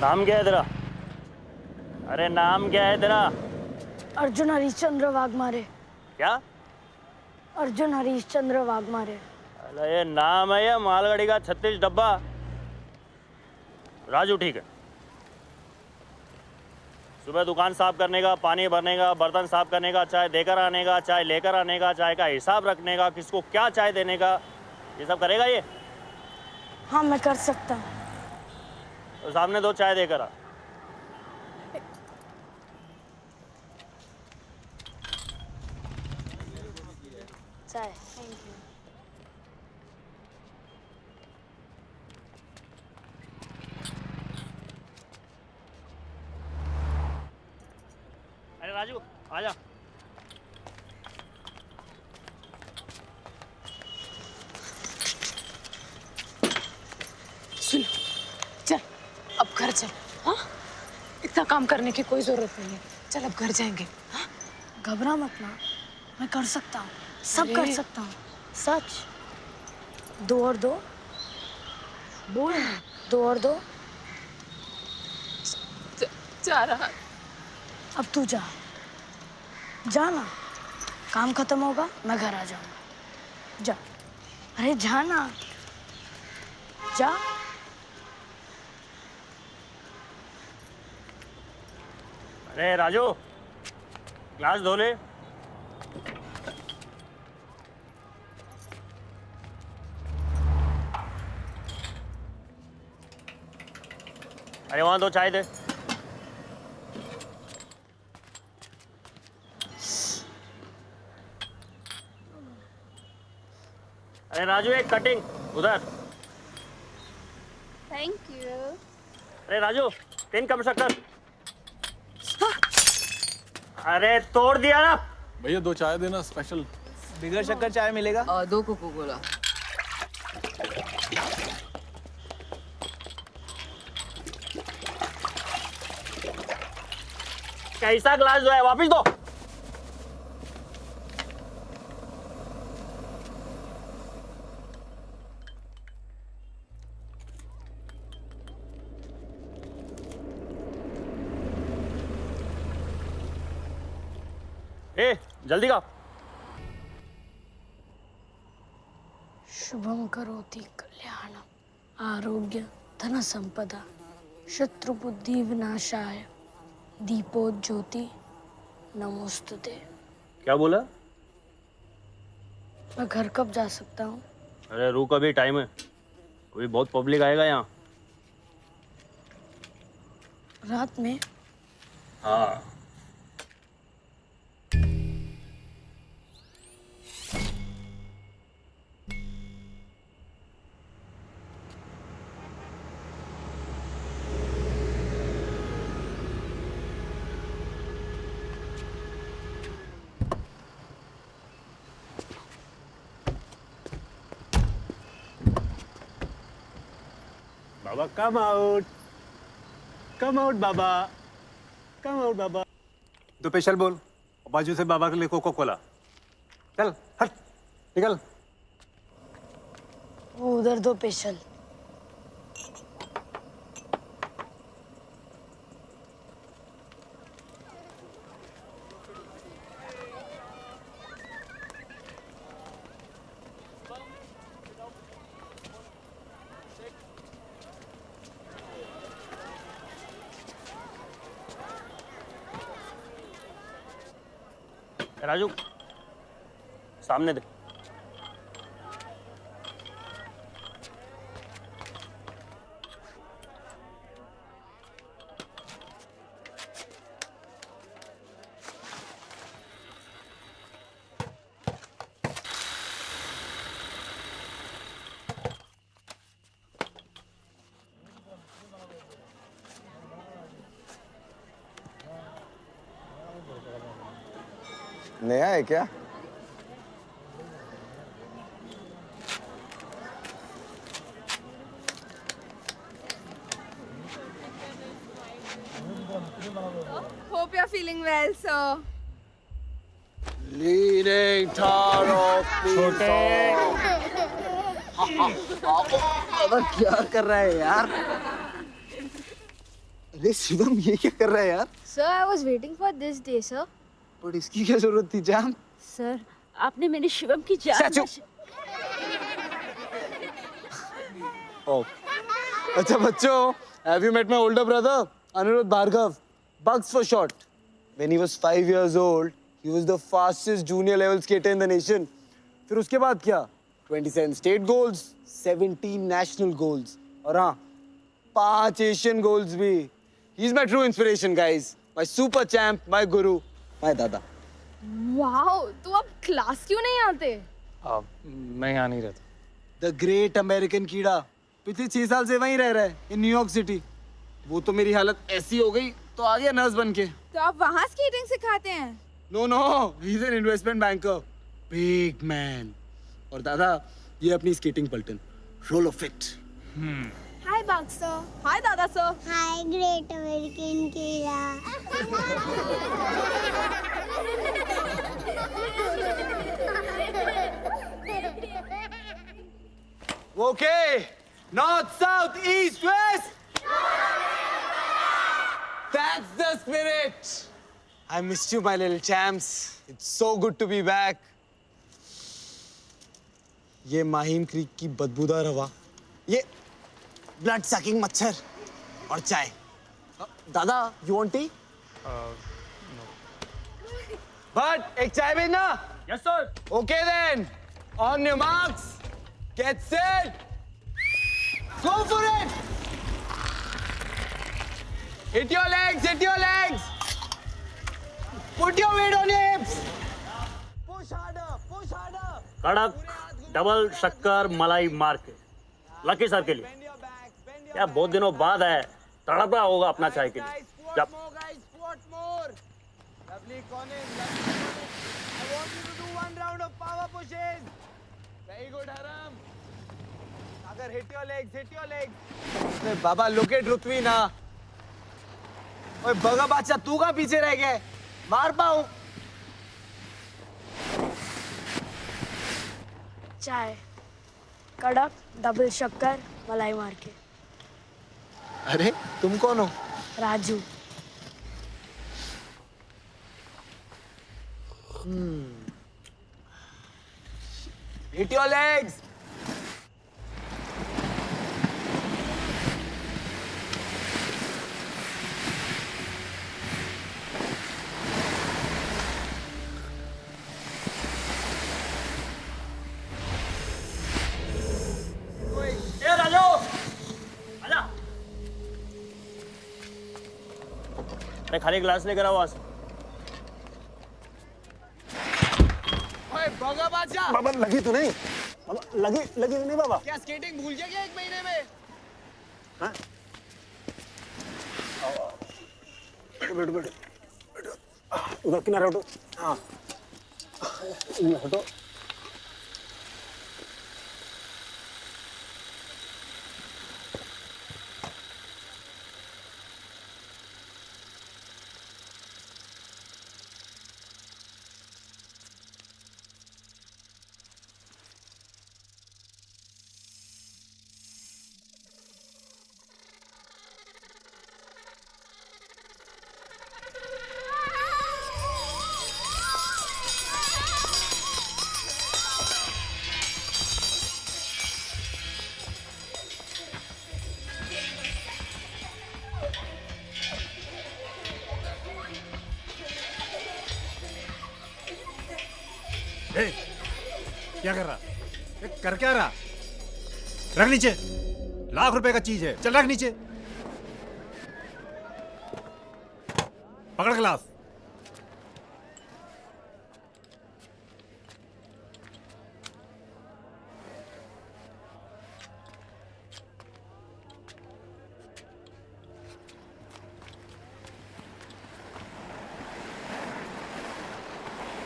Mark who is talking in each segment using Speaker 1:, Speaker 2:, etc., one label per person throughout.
Speaker 1: नाम क्या है तेरा? अरे नाम क्या है तेरा?
Speaker 2: अर्जुन हरीशचंद्र वाघमारे।
Speaker 1: क्या?
Speaker 2: अर्जुन हरीशचंद्र वाघमारे।
Speaker 1: अरे ये नाम है या मालगाड़ी का 36 डब्बा? राजू ठीक है। सुबह दुकान साफ करने का, पानी भरने का, बर्तन साफ करने का, चाय देकर आने का, चाय लेकर आने का, चाय का हिसाब रखने का, किसको क्या चाय देने का, ये सब करेगा ये?
Speaker 2: हाँ मैं कर सकता हूँ।
Speaker 1: तो सामने 2 चाय देकर आ।
Speaker 2: चाय।
Speaker 1: अरे राजू आजा।
Speaker 3: सुन, चल अब घर चल। हाँ, इतना काम करने की कोई जरूरत नहीं है। चल अब घर जाएंगे। हाँ,
Speaker 2: घबरा मत ना, मैं कर सकता हूँ, सब कर सकता हूँ। सच। 2 और 2 बोल ना। 2 और 2।
Speaker 3: जा रहा।
Speaker 2: अब तू जा, जा ना। काम खत्म होगा मैं घर आ जाऊंगा। जा। अरे जा ना, जा।
Speaker 1: अरे राजू ग्लास धो ले। अरे वहां 2 चाय दे। अरे राजू एक कटिंग उधर।
Speaker 4: Thank you.
Speaker 1: अरे राजू 3 कम शक्कर। अरे तोड़ दिया ना।
Speaker 5: भैया 2 चाय देना स्पेशल।
Speaker 6: बिगर शक्कर चाय मिलेगा?
Speaker 3: 2 कोको कोला।
Speaker 1: कैसा ग्लास जो है वापिस दो। ए जल्दी का।
Speaker 2: शुभम करोति कल्याणम आरोग्य धन संपदा शत्रुबुद्धि विनाशाय दीपो ज्योति नमोस्तुते।
Speaker 1: क्या बोला?
Speaker 2: मैं घर कब जा सकता हूँ?
Speaker 1: अरे रुक अभी टाइम है, अभी बहुत पब्लिक आएगा यहाँ।
Speaker 2: रात में?
Speaker 1: हाँ।
Speaker 6: बाबा कम आउट बाबा, कम आउट बाबा। 2 स्पेशल बोल, बाजू से बाबा के लिए कोको कोला। चल हट निकल।
Speaker 2: वो उधर 2 स्पेशल।
Speaker 1: राजू सामने दे।
Speaker 7: नया है क्या?
Speaker 4: Hope you're feeling well, sir.
Speaker 7: Leading Taro छोटे क्या कर रहा है यार?
Speaker 8: अरे शिवम ये क्या कर रहा है यार?
Speaker 9: Sir, I was waiting for this day, sir.
Speaker 8: पर इसकी क्या जरूरत थी जान?
Speaker 9: Sir, आपने मेरे शिवम की जान
Speaker 8: Oh. अच्छा बच्चों, have you met my older brother, Anirudh Bhargav? Bugs for short. When he was 5 years old, he was the fastest junior level skater in the nation. फिर उसके बाद क्या? 27 state goals, 17 national goals, और हाँ, 5 Asian goals भी. He's my true inspiration, guys. My super champ, my guru, my dada.
Speaker 4: Wow, तू अब class क्यों नहीं आते?
Speaker 6: मैं यहाँ नहीं रहता.
Speaker 8: The great American कीड़ा पिछले 6 साल से वहीं रह रहा है in New York City. वो तो मेरी हालत ऐसी हो गई तो आ गया नर्स बन के.
Speaker 4: तो आप वहाँ स्केटिंग सिखाते हैं?
Speaker 8: No, no, he's an investment banker. Big man. और दादा, ये अपनी स्केटिंग पलटन. Roll of it.
Speaker 4: हाय बाग सर. हाय दादा सर.
Speaker 10: हाय ग्रेट अमेरिकन कीड़ा.
Speaker 8: Okay. North, south, east, west. That's the spirit. I missed you, my little champs. It's so good to be back. ये Mahim creek की बदबूदार हवा, ये blood sucking मच्छर और चाय. दादा, you want tea?
Speaker 6: No.
Speaker 8: But एक चाय भेजना.
Speaker 1: Yes, sir.
Speaker 8: Okay then. On your marks. Get set. Go for it. Hit your legs. Hit your legs. Put your weight on your hips. Push harder. Push harder.
Speaker 1: कड़क double शक्कर मलाई मार के lucky sir के लिए. क्या बहुत दिनों बाद है, तड़पा होगा अपना चाय के लिए. जब
Speaker 8: Squat more. Lovely Conan. I want you to do 1 round of power pushes. Very good, Haram. Agar hit your legs. Hit your legs. अरे बाबा, look at Ruthvi ना. ओए बगा बादशाह, तू कहाँ पीछे रह गया? मार पाऊँ.
Speaker 2: चाय कड़क डबल शक्कर मलाई मार के.
Speaker 8: अरे तुम कौन हो?
Speaker 2: राजू.
Speaker 8: Hit your legs.
Speaker 1: ए राजू, आजा. अरे खाली ग्लास लेकर आओ.
Speaker 8: ओए बगा बादशाह.
Speaker 6: बाबा लगी तो नहीं? बाबा लगी तो नहीं बाबा?
Speaker 8: क्या स्केटिंग भूल जाएगा 1 महीने में?
Speaker 6: हाँ? बैठो. उधर किनारे हटो. हाँ. हटो. क्या कर रहा? कर क्या रहा? रख नीचे. ₹1,00,000 का चीज है. चल रख नीचे. पकड़ गिलास.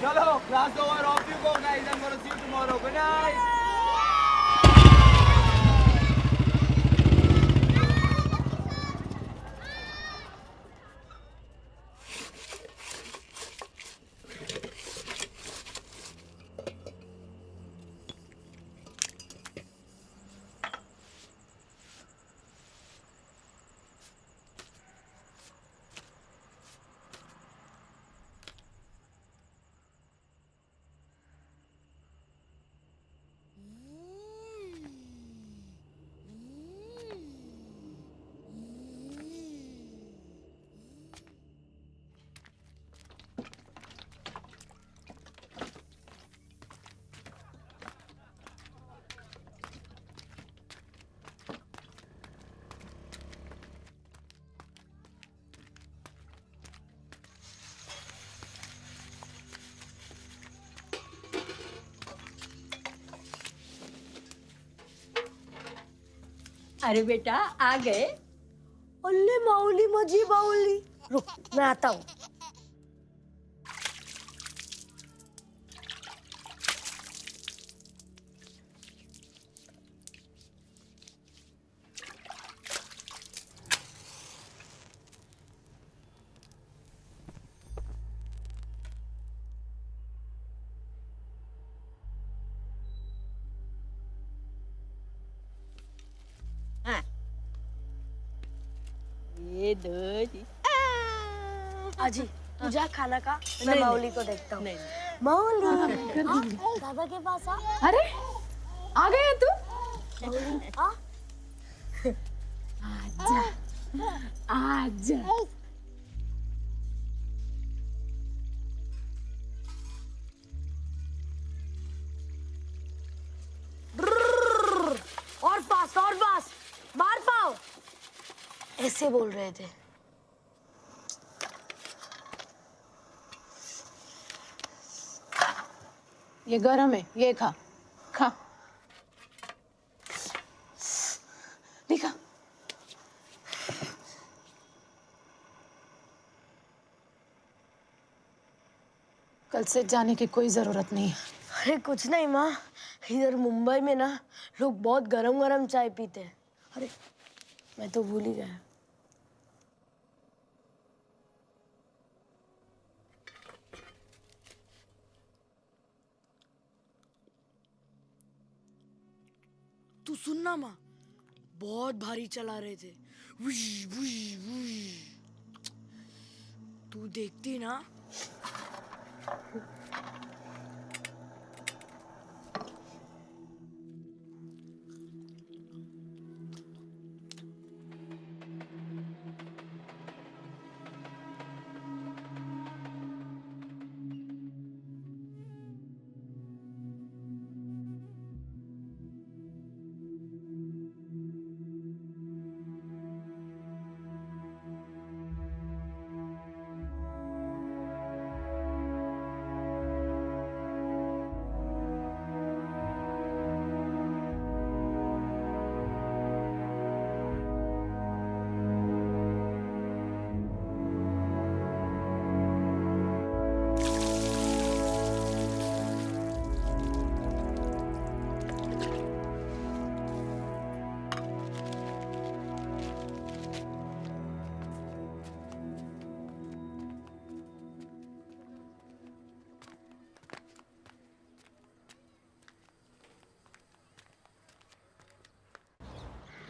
Speaker 8: चलो, class over. Off you go, guys. I'm gonna see you tomorrow. Good night.
Speaker 9: अरे बेटा आ गए।
Speaker 2: अल्ले माऊली मजी बाउली, रुक मैं आता हूँ।
Speaker 9: ये दो जी।
Speaker 2: आजी तू जा खाना खा, मैं माऊली को देखता हूँ। माऊली दादा के पास आ।
Speaker 3: अरे आ गए तू।
Speaker 2: आ
Speaker 3: आजा आजा।
Speaker 2: और पास मार पाओ, ऐसे बोल रहे थे।
Speaker 3: ये गरम है, ये खा खा। देखा कल से जाने की कोई जरूरत नहीं है।
Speaker 2: अरे कुछ नहीं माँ, इधर मुंबई में ना लोग बहुत गरम गरम चाय पीते हैं। अरे मैं तो भूल ही गया। तू सुनना माँ, बहुत भारी चला रहे थे। Whoosh whoosh whoosh. तू देखती ना।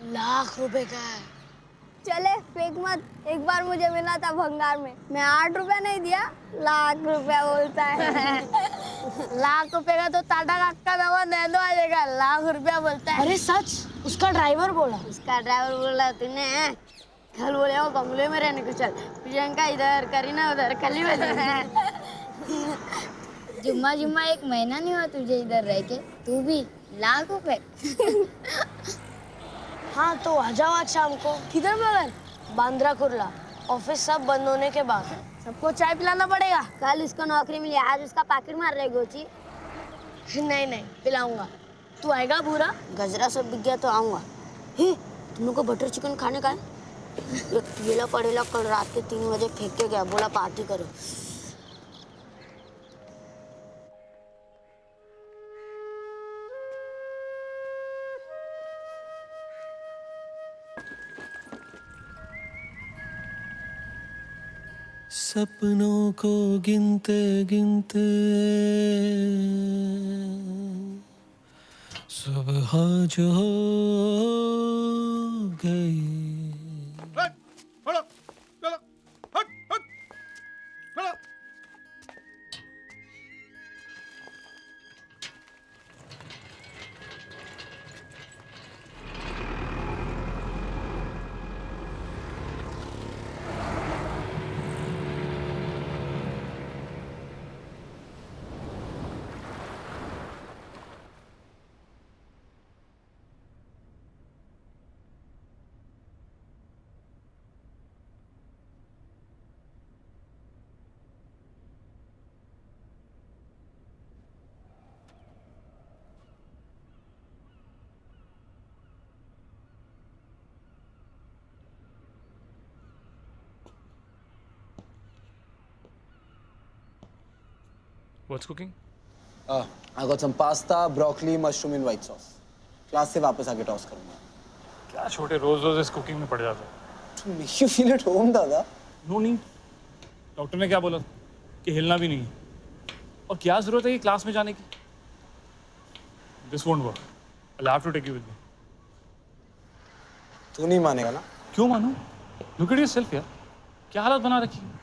Speaker 2: लाख रुपए का है।
Speaker 10: चले फेंक मत, एक बार मुझे मिला था भंगार में, मैं 8 रुपया नहीं दिया, लाख रुपया बोलता है। लाख रुपए का तो टाटा काका दवा दे दो आएगा, लाख रुपया बोलता है।
Speaker 2: अरे सच, उसका ड्राइवर बोला।
Speaker 10: उसका ड्राइवर बोला तूने कल बोले वो बंगले में रहने को चल, प्रियंका इधर करीना उधर, कल
Speaker 9: जुम्मा जुम्मा 1 महीना नहीं हुआ तुझे इधर रह के, तू भी लाख रुपए।
Speaker 2: हाँ तो आ जाओ आज शाम को।
Speaker 10: किधर मगर?
Speaker 2: बांद्रा कुर्ला, ऑफिस सब बंद होने के बाद।
Speaker 10: सबको चाय पिलाना पड़ेगा। कल इसको नौकरी मिली, आज उसका पैकेट मार रहे गोची।
Speaker 2: नहीं नहीं पिलाऊंगा। तू आएगा भूरा?
Speaker 10: गजरा सब बिक गया तो आऊंगा। हे तुम लोग को बटर चिकन खाने का है? ये केला पड़ेला कल रात के 3 बजे फेंक के गया, बोला पार्टी करो।
Speaker 11: सपनों को गिनते गिनते सुबह जो हो गई।
Speaker 12: What's cooking?
Speaker 8: I got some pasta, broccoli, mushroom in white sauce. Class से वापस आके टॉस करूंगा।
Speaker 12: क्या छोटे रोज इस कुकिंग में पड़ जाते हो?
Speaker 8: To make you feel at home, दादा।
Speaker 12: No need. डॉक्टर ने क्या बोला कि हिलना भी नहीं है। और क्या जरूरत है ये क्लास में जाने की? This won't work. I'll have to take you with me.
Speaker 8: तू नहीं मानेगा ना?
Speaker 12: क्यों मानूं? Look at yourself यार। क्या हालत बना रखी है?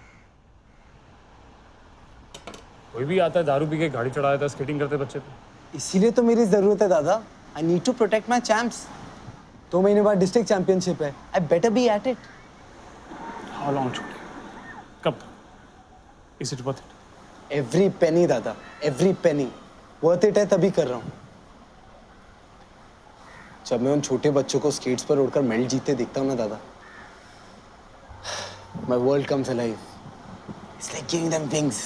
Speaker 12: कोई भी आता है दारू पी के गाड़ी चढ़ा देता है स्केटिंग करते बच्चे पे।
Speaker 8: इसीलिए तो मेरी जरूरत है दादा। I need to protect my champs. 2 महीने बाद डिस्ट्रिक्ट चैंपियनशिप है। I better be at it.
Speaker 12: How long छोटे? कब? Is it worth it?
Speaker 8: Every penny दादा, every penny. Worth it है तभी कर रहा हूँ। जब मैं उन छोटे बच्चों को स्केट्स पर उड़कर मेडल जीतते देखता हूँ ना दादा, my world comes alive. It's like giving them wings.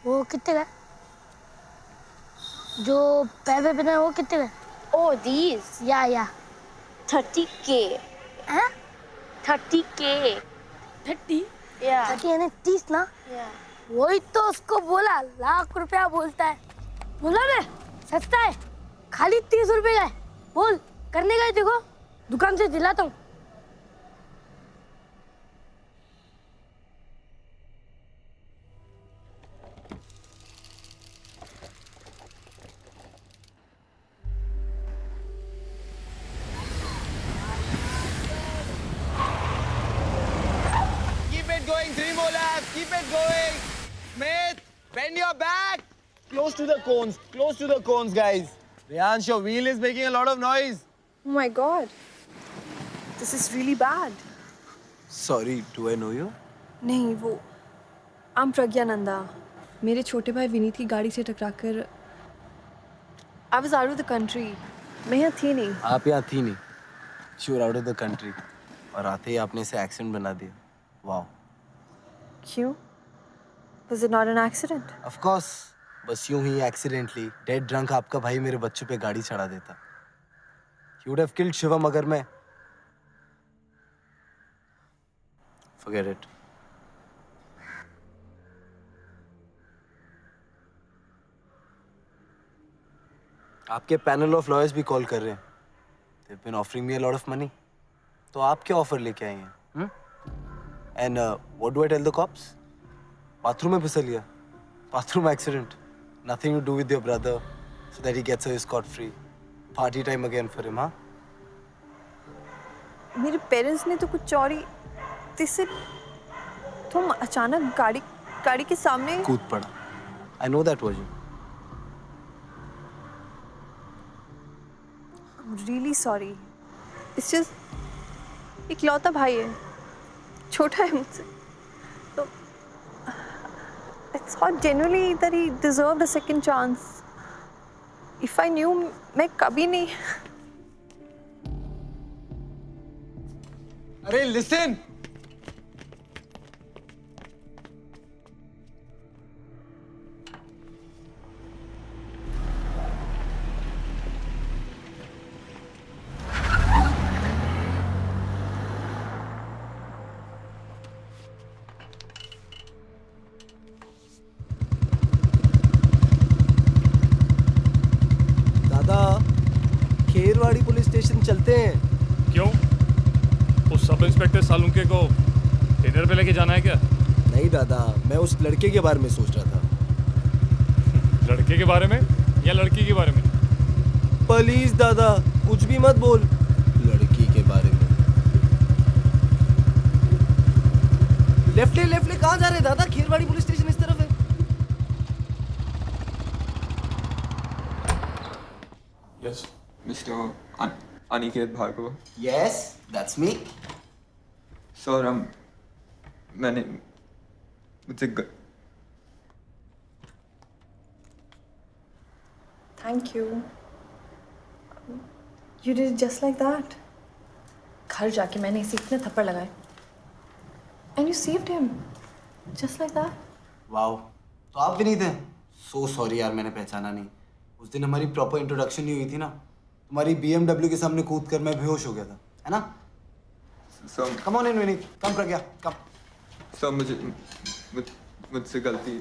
Speaker 2: वो कितने का? जो पैर पे पहना है वो कितने का?
Speaker 10: Oh, these?
Speaker 2: या
Speaker 10: 30K.
Speaker 2: हैं?
Speaker 10: 30K.
Speaker 2: 30?
Speaker 10: Yeah.
Speaker 2: 30 यानी 30 ना?
Speaker 10: Yeah.
Speaker 2: वही तो उसको बोला, लाख रुपया बोलता है। बोला मैं सस्ता है, खाली 30 रुपए का है। बोल करने का है, देखो दुकान से दिलाता हूँ।
Speaker 8: Going, 3 more laps. Keep it going. Smith, bend your back. Close to the cones. Close to the cones, guys. Riyansh, your wheel is making a lot of noise.
Speaker 3: Oh my God. This is really bad.
Speaker 8: Sorry, do I know you?
Speaker 3: नहीं वो I'm Pragya Nanda. मेरे छोटे भाई विनीत की गाड़ी से टकराकर I was out of the country. मैं यहाँ थी नहीं।
Speaker 8: आप यहाँ थी नहीं। You were out of the country. और आते ही आपने इसे एक्सीडेंट बना दिया। Wow.
Speaker 3: क्यों? Was it not an accident?
Speaker 8: Of course. बस यूं ही accidentally dead drunk आपका भाई मेरे बच्चों पे गाड़ी चढ़ा देता। He would have killed Shivam अगर मैं Forget it. आपके पैनल ऑफ लॉयर्स भी कॉल कर रहे हैं। They've been offering me a lot of money. तो आप क्या ऑफर लेके आए हैं? And what do I tell the cops? Bathroom में फिसल गया। Bathroom accident. Nothing to do with your brother, so that he gets away scot-free. Party time again for him, हाँ?
Speaker 3: मेरे पेरेंट्स ने तो कुछ चोरी इससे तुम अचानक गाड़ी के सामने
Speaker 8: कूद पड़ा। I know that version.
Speaker 3: I'm really sorry. It's just इकलौता भाई है, छोटा है मुझसे, तो I thought genuinely that he deserved a second chance. If I knew, मैं कभी नहीं।
Speaker 8: अरे listen. खेरवाड़ी पुलिस स्टेशन चलते हैं।
Speaker 12: क्यों? उस सब इंस्पेक्टर सालुंके को डिनर पे लेके जाना है क्या?
Speaker 8: नहीं दादा, मैं उस लड़के के बारे में सोच रहा था।
Speaker 12: लड़के के बारे में या लड़की के बारे में?
Speaker 8: प्लीज दादा, कुछ भी मत बोल। लड़की के बारे में। लेफ्ट ले कहाँ जा रहे दादा? खेरवाड़ी पुलिस स्टेशन इस तरफ है।
Speaker 13: Yes, Mr. Aniket Bhargava.
Speaker 8: Yes, that's me.
Speaker 13: Sir, मैंने मुझसे
Speaker 3: Thank you. You did it just like that. घर जाके मैंने इसे इतने थप्पड़ लगाए. And you saved him. Just like that.
Speaker 8: Wow, तो आप भी नहीं थे? So sorry यार, मैंने पहचाना नहीं. उस दिन हमारी प्रॉपर इंट्रोडक्शन नहीं हुई थी ना. तुम्हारी BMW के सामने कूद कर मैं बेहोश हो गया था, है ना? Come on in, Vinny. Come Pragya, come.
Speaker 13: Sir मुझसे गलती.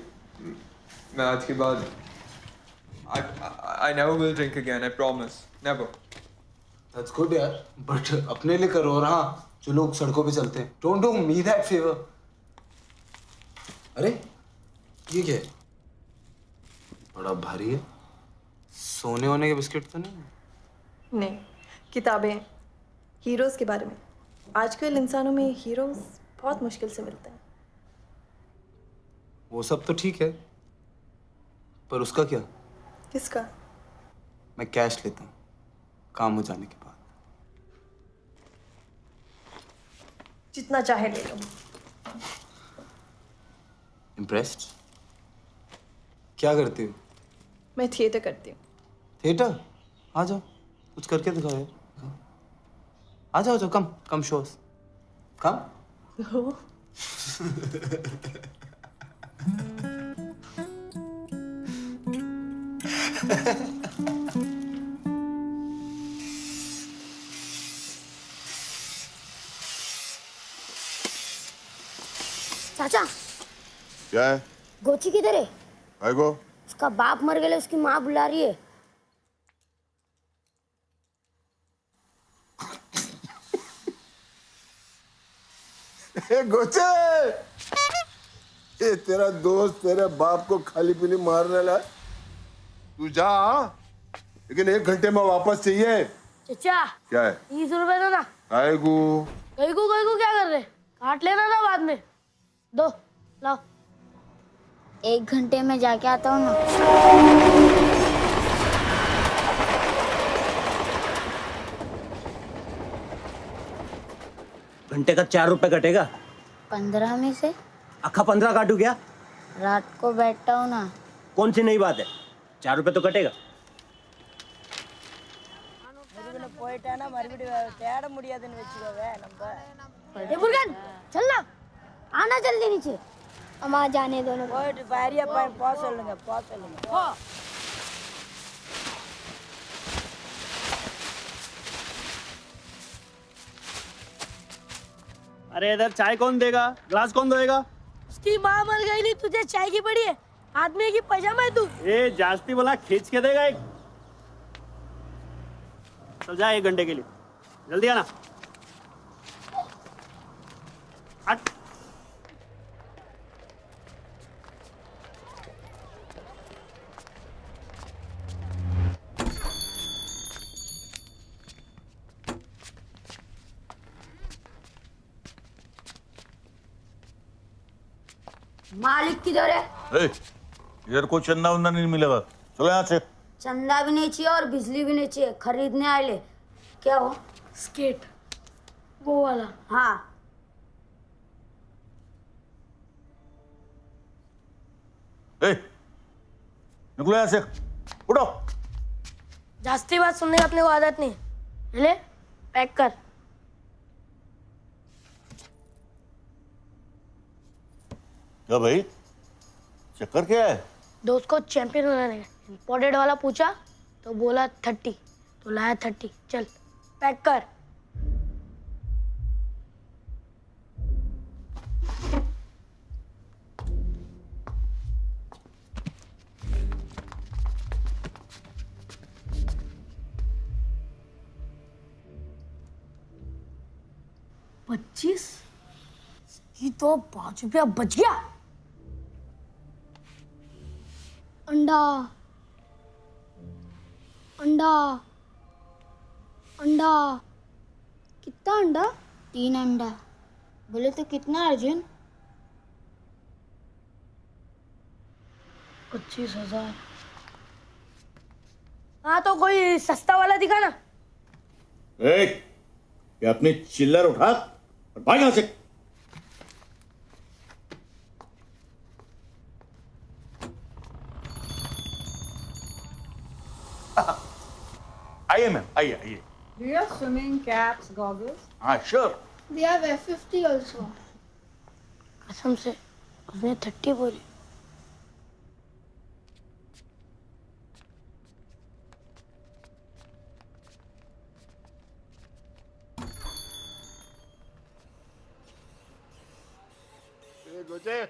Speaker 13: मैं आज के बाद I never will drink again. I promise. Never.
Speaker 8: That's good यार. But अपने लिए करो और हाँ, जो लोग सड़कों पे चलते हैं. Don't do me that favor. अरे ये क्या है? बड़ा भारी है. सोने होने के बिस्किट तो नहीं?
Speaker 3: नहीं, किताबें हीरोज के बारे में. आजकल इंसानों में हीरोज बहुत मुश्किल से मिलते हैं.
Speaker 8: वो सब तो ठीक है, पर उसका क्या?
Speaker 3: किसका?
Speaker 8: मैं कैश लेता हूँ काम हो जाने के बाद.
Speaker 3: जितना चाहे ले लो.
Speaker 8: Impressed? क्या करती हो?
Speaker 3: मैं थिएटर करती हूँ.
Speaker 8: थिएटर? आ जाओ, कुछ करके दिखाओ यार. आ जाओ, कम शोज. कम.
Speaker 10: चाचा
Speaker 14: क्या है?
Speaker 10: गोची किधर है?
Speaker 14: आएगो?
Speaker 10: उसका बाप मर गया, उसकी माँ बुला रही है.
Speaker 14: गोचे, ये तेरा दोस्त तेरे बाप को खाली पीली मारने ला. तू जा, लेकिन 1 घंटे में वापस चाहिए.
Speaker 2: चाचा
Speaker 14: क्या है?
Speaker 2: 30 रुपए दो ना.
Speaker 14: आएगो.
Speaker 2: गई को क्या कर रहे? काट लेना था बाद में. दो लाओ.
Speaker 10: 1 घंटे में जाके आता हूँ ना.
Speaker 15: घंटे का 4 रुपए कटेगा.
Speaker 10: 15 में से
Speaker 15: अक्खा 15 काटू क्या?
Speaker 10: रात को बैठता हूँ ना.
Speaker 15: कौन सी नई बात है? 4 रुपए तो कटेगा.
Speaker 2: போயிட்டானா மறுபடியும் தேட முடியாதுன்னு வெச்சுக்கோவே நம்ம.
Speaker 10: ए मुर्गन चल ना, आना जल्दी नीचे. हम आ जाने दो ना.
Speaker 2: போயிட்டு பாரியா போ சொல்லுங்க. போ.
Speaker 1: अरे इधर चाय कौन देगा? ग्लास कौन धोएगा?
Speaker 2: उसकी माँ मर गई नहीं, तुझे चाय की पड़ी है. आदमी की पजामा है तू.
Speaker 1: ए जास्ती बोला खींच के देगा एक. चल जा 1 घंटे के लिए. जल्दी आना. हट.
Speaker 10: मालिक किधर है?
Speaker 14: इधर कोई चंदा वंदा नहीं मिलेगा. चलो यहाँ से.
Speaker 10: चंदा भी नहीं चाहिए और बिजली भी नहीं चाहिए. खरीदने आए ले. क्या हो?
Speaker 2: स्केट वो वाला.
Speaker 10: हाँ.
Speaker 14: निकलो यहाँ से. उठो.
Speaker 2: जास्ती बात सुनने की अपने को आदत नहीं. ले पैक कर.
Speaker 14: क्या भाई, चक्कर क्या है?
Speaker 2: दोस्त को चैंपियन बनाने का. इम्पोर्टेड वाला पूछा तो बोला 30, तो लाया 30. चल पैक कर. $25 ये तो 5 रुपया बच गया.
Speaker 10: अंडा अंडा अंडा. कितना अंडा? 3 अंडा. बोले तो कितना अर्जुन?
Speaker 2: 25,000. हाँ तो कोई सस्ता वाला दिखा ना.
Speaker 14: ये अपनी चिल्लर उठा और भाग यहाँ से.
Speaker 5: आइए आइए।
Speaker 16: Do you have swimming caps, goggles?
Speaker 5: हाँ sure.
Speaker 10: We have F50 also.
Speaker 2: कसम से उसने 30 बोली।
Speaker 14: गोचे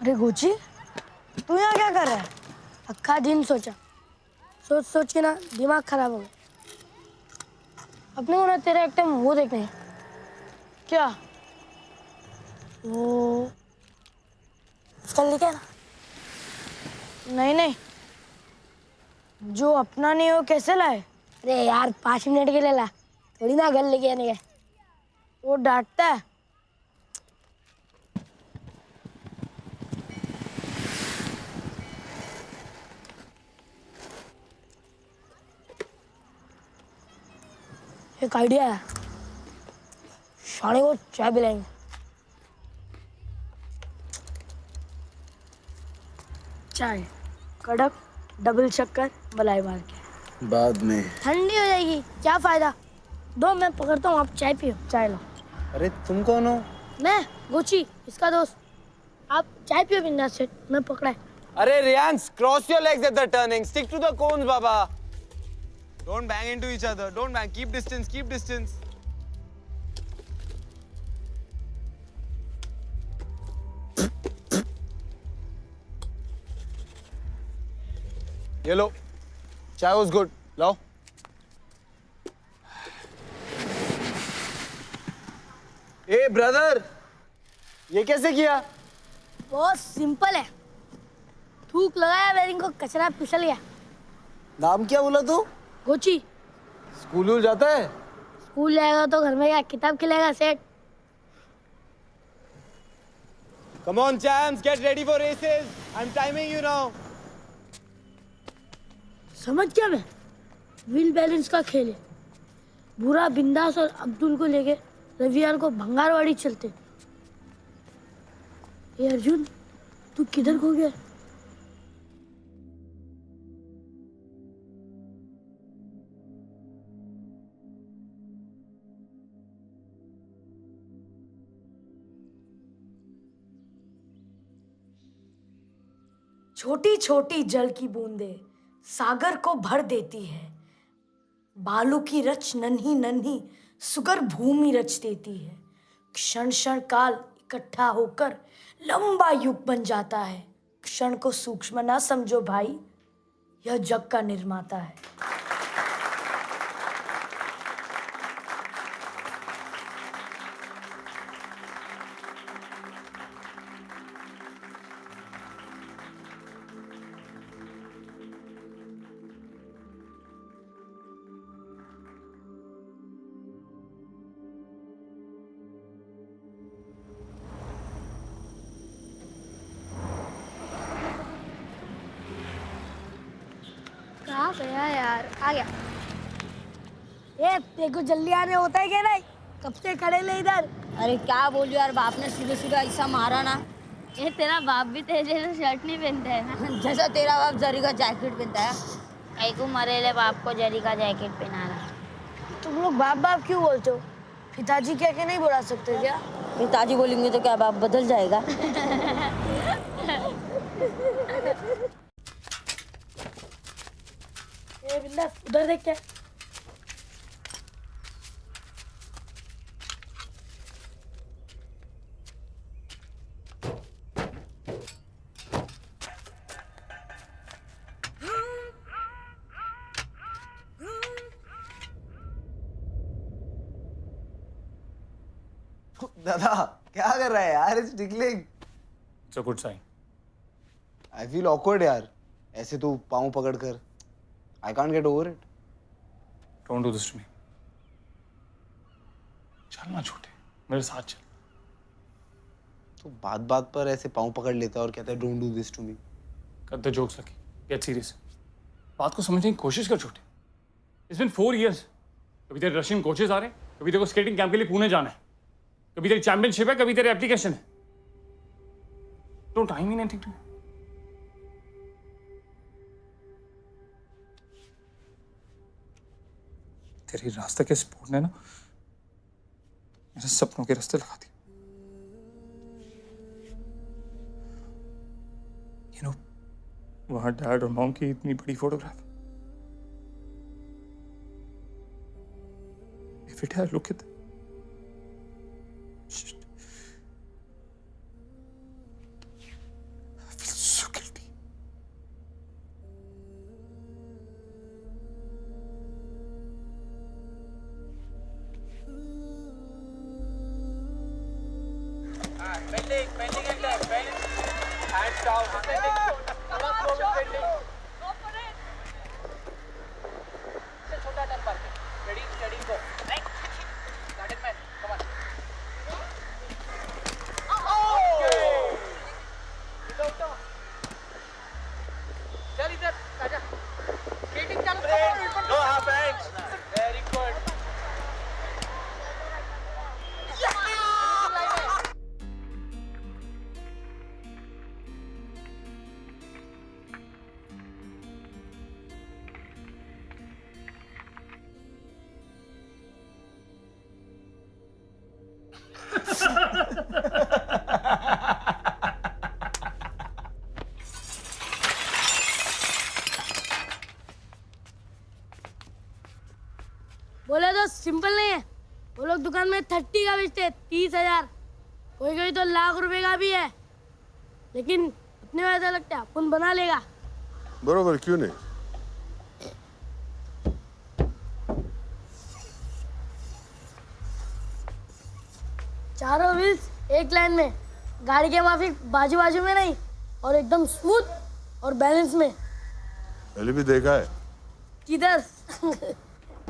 Speaker 2: अरे गोची, तू यहाँ क्या कर रहा है? अक्का दिन सोचा, सोच सोच के ना दिमाग खराब हो गया। अपने को ना तेरा एक टाइम वो देखना है। क्या? वो उसका लिखा है ना? नहीं नहीं, जो अपना नहीं हो कैसे लाए? अरे यार 5 मिनट के लिए ला, थोड़ी ना घर लेके आने का। वो डांटता है। एक आइडिया है, शाने को चाय पिलाएंगे। चाय कड़क, डबल शक्कर, मलाई मार के।
Speaker 8: बाद में
Speaker 2: ठंडी हो जाएगी, क्या फायदा? दो मैं पकड़ता हूँ, आप चाय पियो। चाय लो।
Speaker 8: अरे तुम कौन हो?
Speaker 2: मैं गोची, इसका दोस्त। आप चाय पियो बिंदास से, मैं पकड़ा है।
Speaker 8: अरे Riyans, cross your legs at the turning, stick to the cones बाबा। Don't bang into each other. Don't bang. Keep distance. Keep distance. ये लो, चाय was good. लाओ। ए ब्रदर, ये कैसे किया?
Speaker 2: बहुत सिंपल है। थूक लगाया, वेरिंग को कचरा फिसल गया।
Speaker 8: नाम क्या बोला तू?
Speaker 2: गोची।
Speaker 8: स्कूल जाता है?
Speaker 2: स्कूल जाएगा तो घर में क्या किताब खिलाएगा सेठ?
Speaker 8: Come on champs, get ready for races. I'm timing you now.
Speaker 2: समझ क्या मैं? व्हील बैलेंस का खेल है। बुरा बिंदास और अब्दुल को लेके रविवार को भंगारवाड़ी चलते। ये अर्जुन, तू किधर खो गया?
Speaker 17: छोटी छोटी जल की बूंदें सागर को भर देती है। बालू की रच नन्ही नन्ही सुगर भूमि रच देती है। क्षण क्षण काल इकट्ठा होकर लंबा युग बन जाता है। क्षण को सूक्ष्म ना समझो भाई, यह जग का निर्माता है।
Speaker 10: कहाँ गया यार? आ गया।
Speaker 2: ए, तेरे को जल्दी आने होता है क्या नहीं? कब से खड़े ले इधर?
Speaker 9: अरे क्या बोलूं यार, बाप ने सीधे सीधा ऐसा मारा ना।
Speaker 10: ये तेरा बाप भी तेरे जैसा शर्ट नहीं पहनता है ना?
Speaker 9: जैसा तेरा बाप जरी का जैकेट पहनता है।
Speaker 10: कई को मरेले बाप को जरी का जैकेट पहना रहा।
Speaker 2: तुम लोग बाप बाप क्यों बोलते हो? पिताजी कह के नहीं बुला सकते क्या?
Speaker 9: पिताजी बोलेंगे तो क्या बाप बदल जाएगा?
Speaker 2: ए बिंदास, उधर देख क्या?
Speaker 8: दादा क्या कर रहा है यार? It's tickling.
Speaker 12: It's a good sign.
Speaker 8: I feel awkward यार. ऐसे तू पाँव पकड़ कर. I can't get over it.
Speaker 12: Don't do this to me. चल ना छोटे, मेरे साथ चल.
Speaker 8: तो बात पर ऐसे पाँव पकड़ लेता है और कहता है don't do this to me.
Speaker 12: Cut the jokes, Lucky. Get serious. बात को समझने की कोशिश कर छोटे. It's been 4 years. कभी तेरे रशियन कोचेस आ रहे हैं, कभी तेरे को स्केटिंग कैंप के लिए पुणे जाना है, कभी तेरी चैंपियनशिप है, कभी तेरे एप्लीकेशन है. Don't I mean anything to you? तेरी रास्ते के स्पोर्ट ने ना मेरे सपनों के रास्ते लगा दिए. You know, वहां डैड और मॉम की इतनी बड़ी photograph. Every day I look at them. Shit. I feel so guilty.
Speaker 18: Bending and left, bend. Hands down, bending. Come on, slow with bending. Go for it. से छोटा turn मार के. Ready, steady, go. Right. Got it, man. Come on. Okay. Without a. चल इधर, आजा. Skating चल. Go half hands. Very good.
Speaker 2: बोले तो सिंपल नहीं है. वो लोग दुकान में 30 का बेचते, 30,000. कोई कोई तो लाख रुपए का भी है. लेकिन अपने को ऐसा लगता है अपन बना लेगा.
Speaker 14: बरोबर, क्यों नहीं?
Speaker 2: चारों व्हील्स एक लाइन में, गाड़ी के माफिक बाजू बाजू में नहीं, और एकदम स्मूथ और बैलेंस में.
Speaker 14: पहले भी देखा है.
Speaker 2: किधर?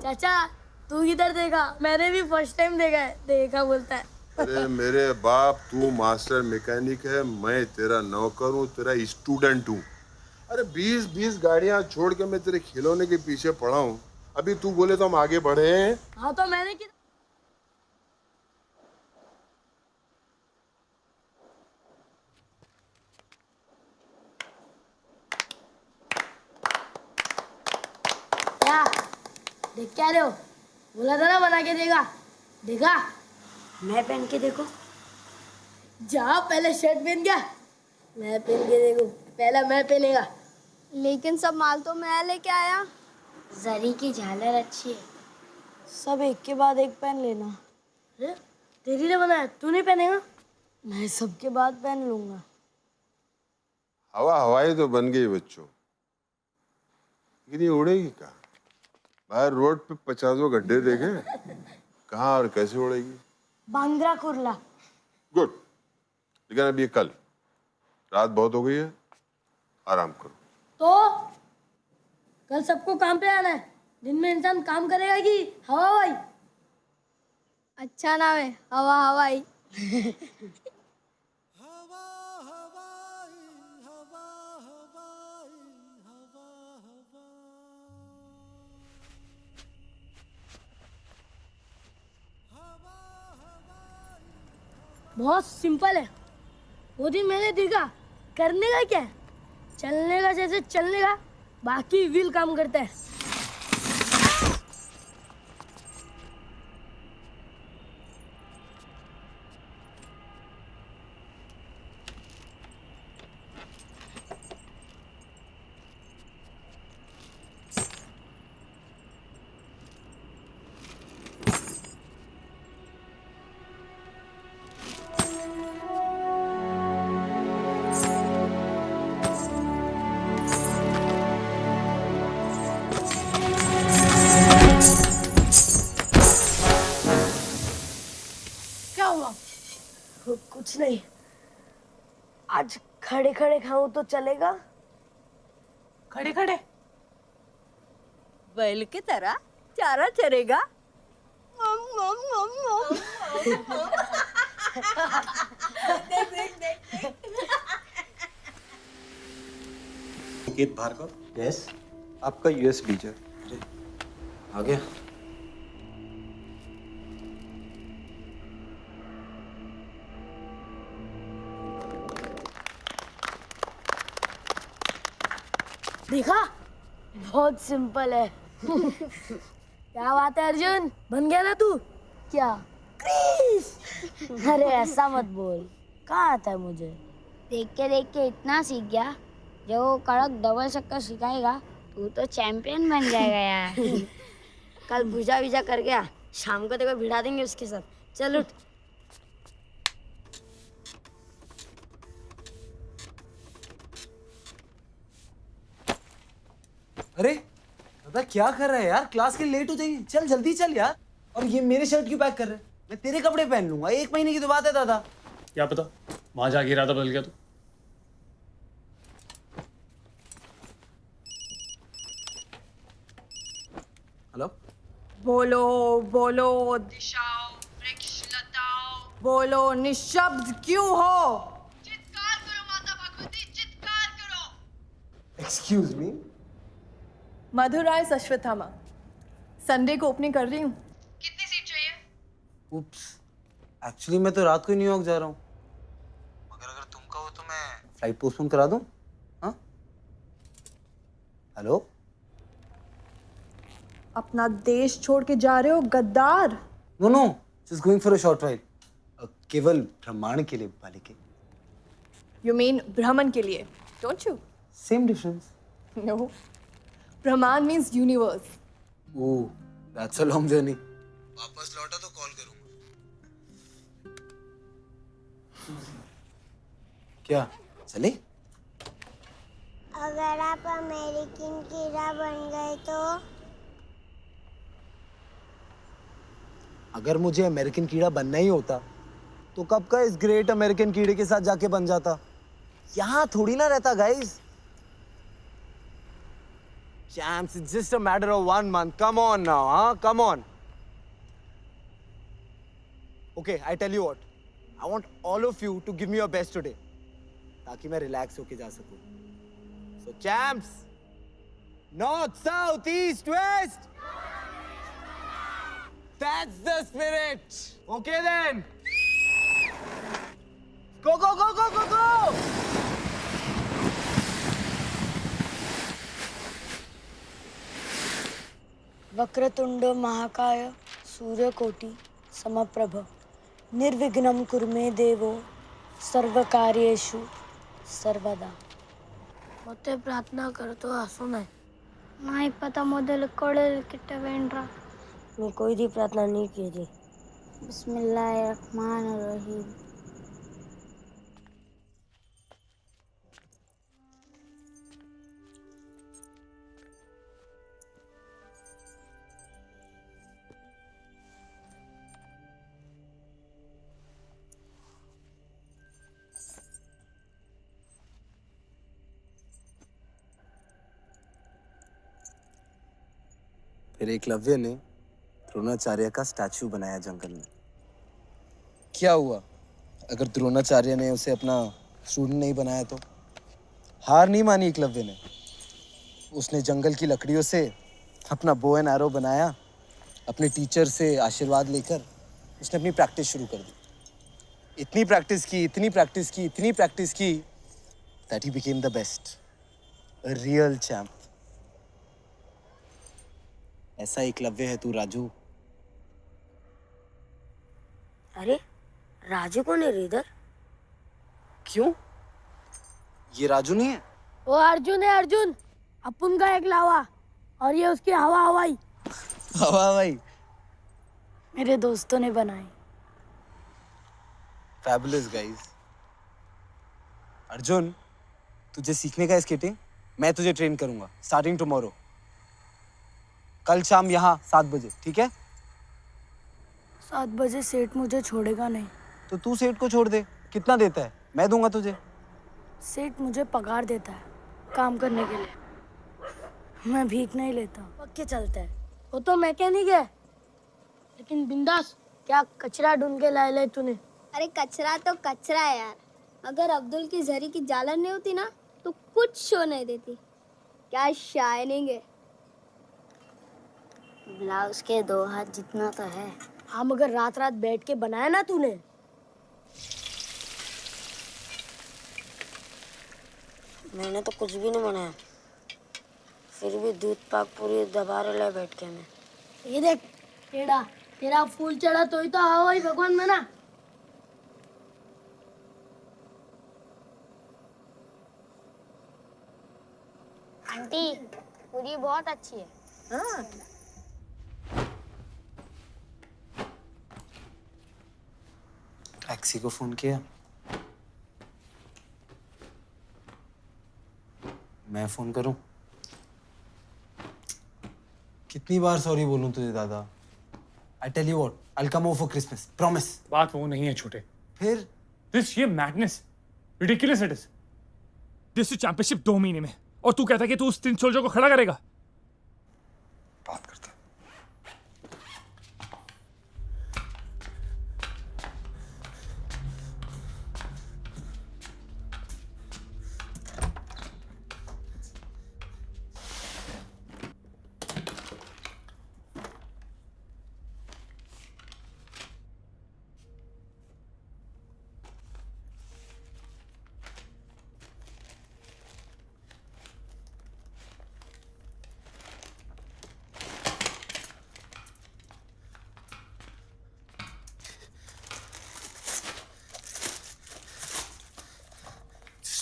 Speaker 2: चाचा तू किधर देखा? मैंने भी फर्स्ट टाइम देखा है. देखा बोलता है.
Speaker 14: अरे मेरे बाप, तू मास्टर मैकेनिक है, मैं तेरा नौकर हूँ, तेरा स्टूडेंट हूँ. अरे 20-20 गाड़ियाँ छोड़ के मैं तेरे खिलौने के पीछे पड़ा हूँ. अभी तू बोले तो हम आगे बढ़े हैं.
Speaker 2: हाँ तो मैंने क्या देख क्या रहे हो? बोला था ना बना के देगा. देखा? मैं पहन के देखो. जा पहले शर्ट पहन गया. मैं पहन के देखो. पहला मैं पहनेगा.
Speaker 10: लेकिन सब माल तो मैं लेके आया.
Speaker 2: जरी की झालर अच्छी है. सब एक के बाद एक पहन लेना. अरे तेरी ने बनाया, तू नहीं पहनेगा? मैं सबके बाद पहन लूंगा.
Speaker 14: हवा हवाई तो बन गई बच्चों, लेकिन ये उड़ेगी कहाँ? बाहर रोड पे 50 गड्ढे देखे, कहाँ और कैसे उड़ेगी?
Speaker 2: बांद्रा कुर्ला.
Speaker 14: गुड. लेकिन अभी कल रात बहुत हो गई है, आराम करो.
Speaker 2: तो कल सबको काम पे आना है. दिन में इंसान काम करेगा कि हवा हवाई?
Speaker 10: अच्छा नाम है, हवा हवाई.
Speaker 2: बहुत सिंपल है. वो दिन मैंने देखा. करने का क्या है? चलने का जैसे चलने का, बाकी व्हील काम करता है. कुछ नहीं. आज खड़े खड़े खाऊं तो चलेगा?
Speaker 3: खड़े खड़े बैल की तरह चारा चरेगा।
Speaker 8: निकेत भार्गव। यस। आपका यूएस वीजा आ गया।
Speaker 2: देखा, बहुत सिंपल है। क्या बात है अर्जुन, बन गया ना तू? क्या? क्रिस। अरे ऐसा मत बोल, कहाँ आता है मुझे?
Speaker 9: देख के इतना सीख गया, जब वो कड़क डबल शक्कर सिखाएगा तू तो चैंपियन बन जाएगा यार।
Speaker 2: कल पूजा विजा कर गया, शाम को देखो भिड़ा देंगे उसके साथ। चल उठ।
Speaker 8: अरे दादा क्या कर रहा है यार, क्लास के लेट हो जाएगी। चल जल्दी चल यार। और ये मेरे शर्ट क्यों पैक कर रहे हैं? मैं तेरे कपड़े पहन लूंगा, 1 महीने की तो बात है दादा।
Speaker 12: क्या पता वहां जाके इरादा बदल गया तो।
Speaker 8: हेलो।
Speaker 3: बोलो बोलो दिशाओ, वृक्ष लताओ, बोलो निशब्द क्यों हो? चित्कार करो माता भगवती, चित्कार करो।
Speaker 8: Excuse me.
Speaker 3: मधुराय अश्वत्थामा, संडे को ओपनिंग कर रही हूँ। कितनी सीट चाहिए?
Speaker 8: उप्स, एक्चुअली मैं तो रात को ही न्यूयॉर्क जा रहा हूँ। मगर अगर तुम कहो तो मैं फ्लाइट पोस्टपोन करा दूँ। हाँ हेलो।
Speaker 3: अपना देश छोड़ के जा रहे हो गद्दार?
Speaker 8: No no, just going for a short ride. केवल ब्रह्मांड के लिए बालिके।
Speaker 3: यू मीन ब्रह्मन के लिए, don't you?
Speaker 8: Same difference.
Speaker 3: No, Brahmand means universe.
Speaker 8: Oh, that's a long journey. वापस लौटा तो कॉल करूंगा। क्या चले?
Speaker 10: अगर आप अमेरिकन कीड़ा बन गए तो?
Speaker 8: अगर मुझे अमेरिकन कीड़ा बनना ही होता तो कब का इस ग्रेट अमेरिकन कीड़े के साथ जाके बन जाता। यहाँ थोड़ी ना रहता guys. Champs, it's just a matter of 1 month. Come on now, huh? Come on. Okay, I tell you what. I want all of you to give me your best today, ताकि मैं relax होके जा सकूं. So, champs, north, south, east, west. That's the spirit. Okay then. Go, go, go, go, go, go.
Speaker 2: Vakratunda महाकाय सूर्यकोटि समप्रभ निर्विघ्नं कुरु मे देवो सर्वकार्येषु सर्वदा। ಮತ್ತೆ ಪ್ರಾರ್ಥನಾ करतो असो नाही.
Speaker 10: नहीं पता मोदल कोड़ल किट्टा वेंड्रा।
Speaker 2: मैं कोई भी प्रार्थना नहीं की थी।
Speaker 10: बिस्मिल्लाहिर्रहमानिर्रहीम।
Speaker 8: फिर एकलव्य ने द्रोणाचार्य का स्टैचू बनाया जंगल में। क्या हुआ अगर द्रोणाचार्य ने उसे अपना स्टूडेंट नहीं बनाया तो? हार नहीं मानी एकलव्य ने। उसने जंगल की लकड़ियों से अपना बो एंड एरो बनाया। अपने टीचर से आशीर्वाद लेकर उसने अपनी प्रैक्टिस शुरू कर दी। इतनी प्रैक्टिस की, इतनी प्रैक्टिस की, इतनी प्रैक्टिस की that he became the best, a real champ. ऐसा एकलव्य है तू राजू।
Speaker 2: अरे राजू कौन है इधर?
Speaker 8: क्यों? ये राजू नहीं है?
Speaker 2: वो अर्जुन है, अर्जुन अपुन का एक लावा और ये उसकी हवा हवाई।
Speaker 8: हवा हवाई
Speaker 2: मेरे दोस्तों ने बनाई।
Speaker 8: Fabulous guys. अर्जुन तुझे सीखने का है स्केटिंग? मैं तुझे ट्रेन करूंगा स्टार्टिंग टुमारो। कल शाम यहाँ 7 बजे, ठीक है?
Speaker 2: 7 बजे सेठ मुझे छोड़ेगा नहीं।
Speaker 8: तो तू सेठ को छोड़ दे। कितना देता है? मैं दूंगा तुझे।
Speaker 2: सेठ मुझे पगार देता है काम करने के लिए, मैं भीख नहीं लेता। पक्के चलता है, वो तो मैकेनिक है। लेकिन बिंदास, क्या कचरा ढूंढ के लाए ले तूने?
Speaker 10: अरे कचरा तो कचरा है यार। अगर अब्दुल की जरी की जालन नहीं होती ना तो कुछ शो नहीं देती। क्या शाइनिंग है।
Speaker 2: ब्लाउज के 2 हाथ जितना तो है। हाँ मगर रात रात बैठ के बनाया ना तूने। मैंने तो कुछ भी नहीं बनाया, फिर भी दूध पाक पूरी दबा रहे बैठ के मैं। ये देख टेढ़ा, तेरा फूल चढ़ा तो ही तो हवा ही भगवान में ना।
Speaker 10: आंटी पूरी बहुत अच्छी है।
Speaker 2: हाँ।
Speaker 8: टैक्सी को फोन किया? मैं फोन करूं? कितनी बार सॉरी बोलूं तुझे दादा? I tell you what, I'll come over for Christmas, promise.
Speaker 12: बात वो नहीं है छोटे।
Speaker 8: फिर?
Speaker 12: This ये madness, ridiculous it is. This championship 2 महीने में, और तू कहता है कि तू उस 3 सोल्जर को खड़ा करेगा?
Speaker 8: बात करता।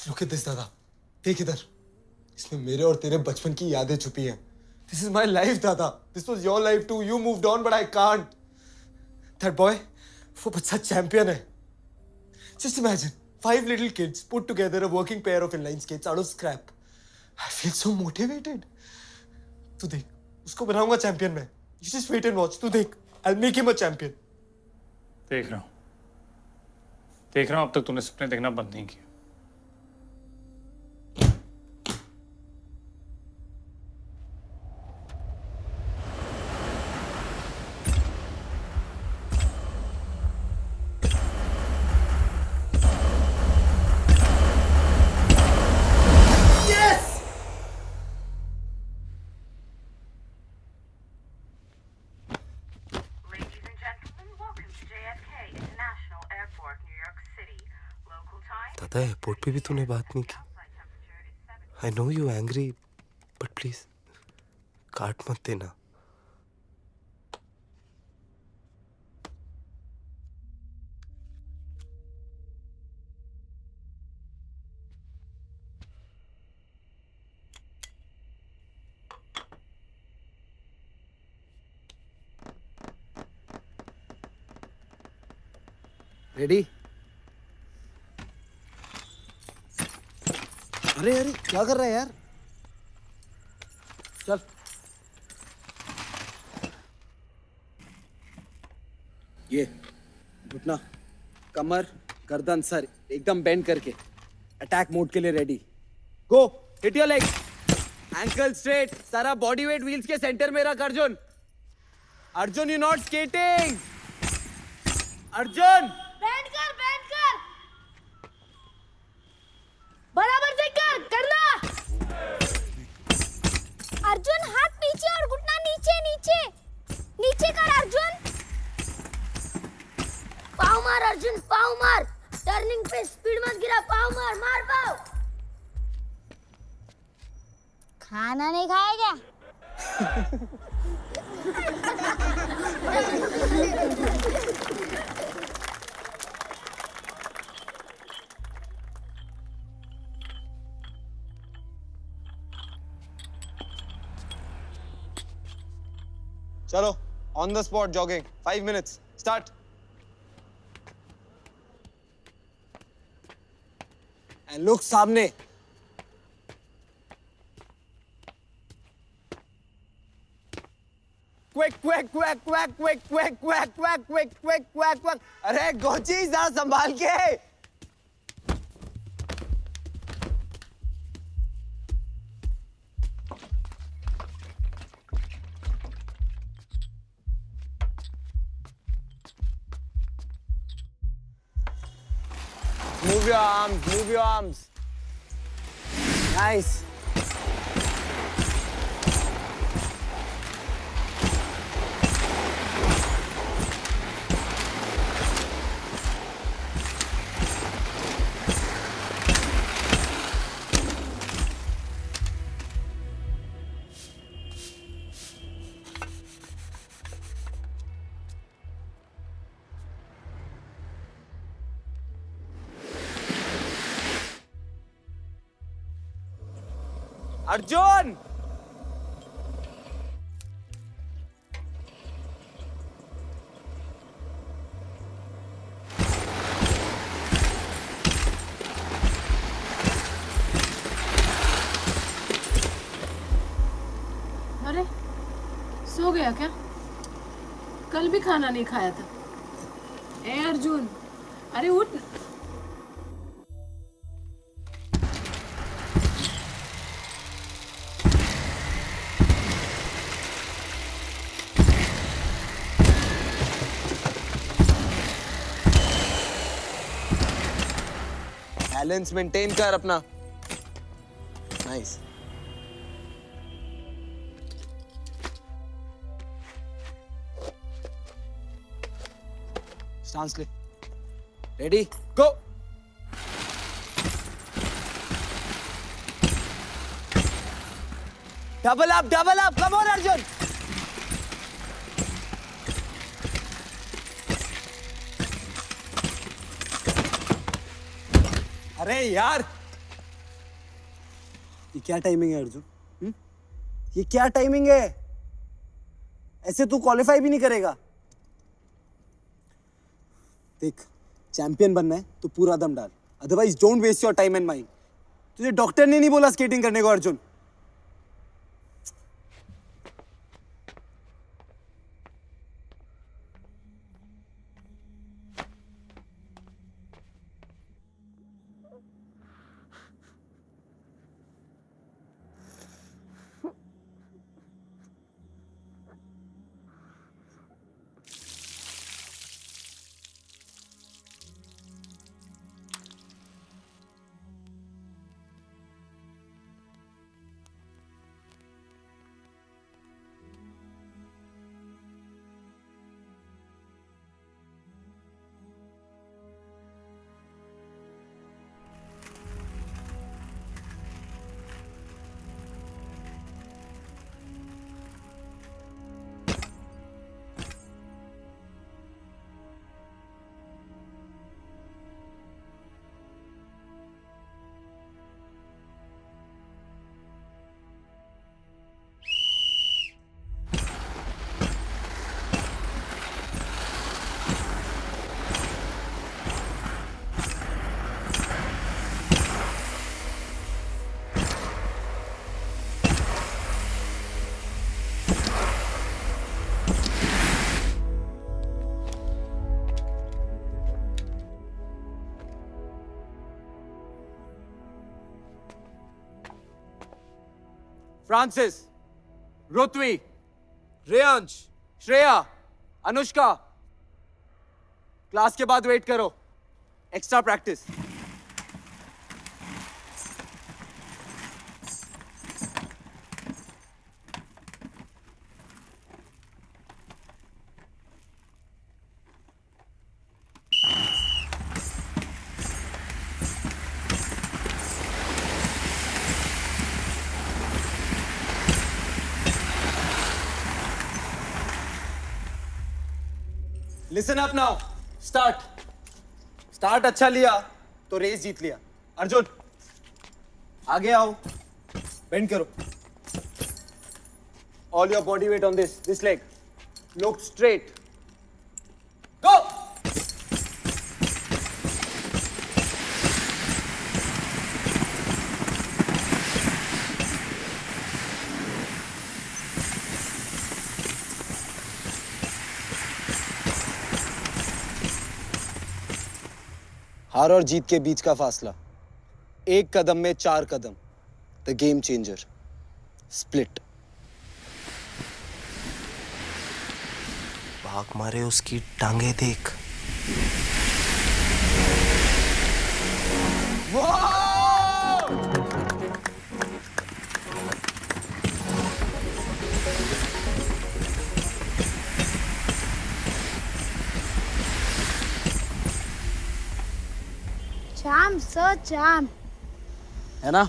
Speaker 8: Look at this, दादा। देख इधर, इसमें मेरे और तेरे बचपन की यादें छुपी हैं। This is my life, दादा। This was your life too. You moved on, but I can't. That boy, वो बच्चा चैंपियन है। Just imagine, 5 little kids put together a working pair of inline skates out of scrap. I feel so motivated. तू देख, उसको बनाऊंगा champion मैं। You just wait and watch. तू देख, I'll make him a champion.
Speaker 12: देख रहा हूँ अब तक तूने सपने देखना बंद नहीं किया।
Speaker 11: दादा एयरपोर्ट पे भी तूने बात नहीं की। I know you angry, but please काट मत देना।
Speaker 8: रेडी? अरे अरे क्या कर रहा है यार? चल। ये घुटना, कमर, गर्दन, सर एकदम बेंड करके अटैक मोड के लिए ready. Go, hit your leg, ankle straight, सारा बॉडी वेट व्हील्स के सेंटर में रख। Arjun, Arjun you not skating. Arjun
Speaker 2: band कर बराबर से करना।
Speaker 10: अर्जुन हाथ पीछे और घुटना नीचे नीचे नीचे कर। अर्जुन
Speaker 2: पाँव मार, अर्जुन पाँव मार। टर्निंग पे स्पीड मत गिरा, पाँव मार, मार पाँव।
Speaker 10: खाना नहीं खाया क्या?
Speaker 8: चलो, on the spot jogging, 5 minutes, start. And look सामने. Quick, quick, quick, quick, quick, quick, quick, quick, quick, quick, quick, quick. अरे गोची जरा संभाल के. Move your arms, move your arms. Nice. Arjun!
Speaker 16: अरे सो गया क्या? कल भी खाना नहीं खाया था। ए अर्जुन, अरे उठ।
Speaker 8: बैलेंस मेंटेन कर अपना। नाइस। स्टांस ले। Ready go. Double up, come on Arjun. अरे यार,
Speaker 19: ये क्या टाइमिंग है अर्जुन? ये क्या टाइमिंग है? ऐसे तू क्वालिफाई भी नहीं करेगा। देख, चैंपियन बनना है तो पूरा दम डाल, otherwise don't waste your time and mind. तुझे डॉक्टर ने नहीं बोला स्केटिंग करने को अर्जुन।
Speaker 8: फ्रांसिस, रुत्वी, रेयांश, श्रेया, अनुष्का, क्लास के बाद वेट करो। Extra practice. Listen up now. Start अच्छा लिया तो रेस जीत लिया। अर्जुन आगे आओ, बेंड करो। All your body weight on this leg. Look straight. Go. हार और जीत के बीच का फासला, एक कदम में 4 कदम। The game changer. स्प्लिट।
Speaker 11: भाग मारे उसकी टांगे देख।
Speaker 10: चाम सर चाम।
Speaker 19: है ना,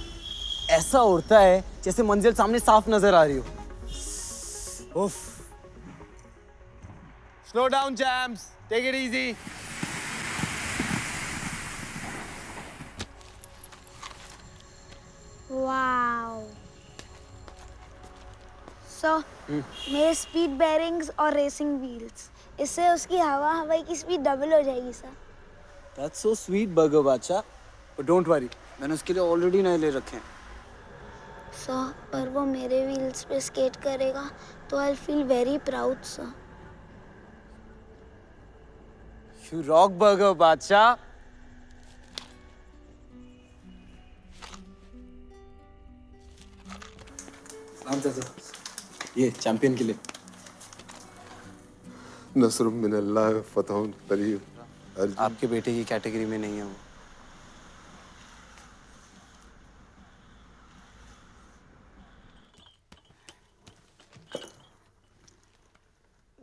Speaker 19: ऐसा उड़ता है जैसे मंजिल सामने साफ नजर आ रही हो। उफ। Slow down champs, take it easy.
Speaker 10: Wow sir, मेरे स्पीड बेयरिंग्स और रेसिंग व्हील्स, इससे उसकी हवाई की स्पीड डबल हो जाएगी sir.
Speaker 19: That's so sweet, burger बादशाह। But don't worry, मैंने उसके लिए ऑलरेडी नए ले रखे हैं।
Speaker 10: सर, पर वो मेरे व्हील्स पे स्केट करेगा तो I'll feel very proud, sir.
Speaker 19: You rock, burger बादशाह। सलाम चाचा, ये चैंपियन के लिए।
Speaker 14: नस्र मिनल्लाह फतहुन करीब।
Speaker 19: आपके बेटे की कैटेगरी में नहीं है वो।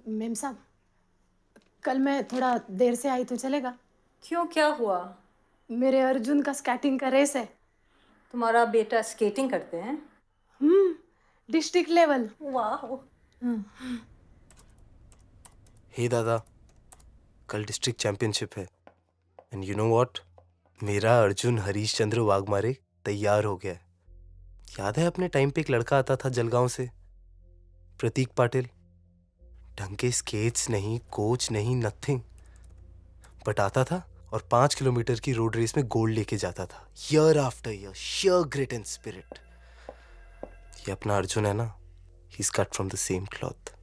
Speaker 16: मेम साहब, कल मैं थोड़ा देर से आई तो चलेगा?
Speaker 3: क्यों, क्या हुआ?
Speaker 16: मेरे अर्जुन का स्केटिंग का रेस है।
Speaker 3: तुम्हारा बेटा स्केटिंग करते हैं?
Speaker 16: District level.
Speaker 3: वाह।
Speaker 11: हे दादा, कल डिस्ट्रिक्ट चैंपियनशिप है एंड यू नो व्हाट, मेरा अर्जुन हरीश चंद्र वाघमारे तैयार हो गया है। याद है अपने टाइम पे एक लड़का आता था जलगांव से, प्रतीक पाटिल। ढंग के स्केट्स नहीं, कोच नहीं, नथिंग, बट आता था और 5 किलोमीटर की रोड रेस में गोल्ड लेके जाता था year after year. Sheer grit and spirit. ये अपना अर्जुन है ना, he is cut from the same cloth,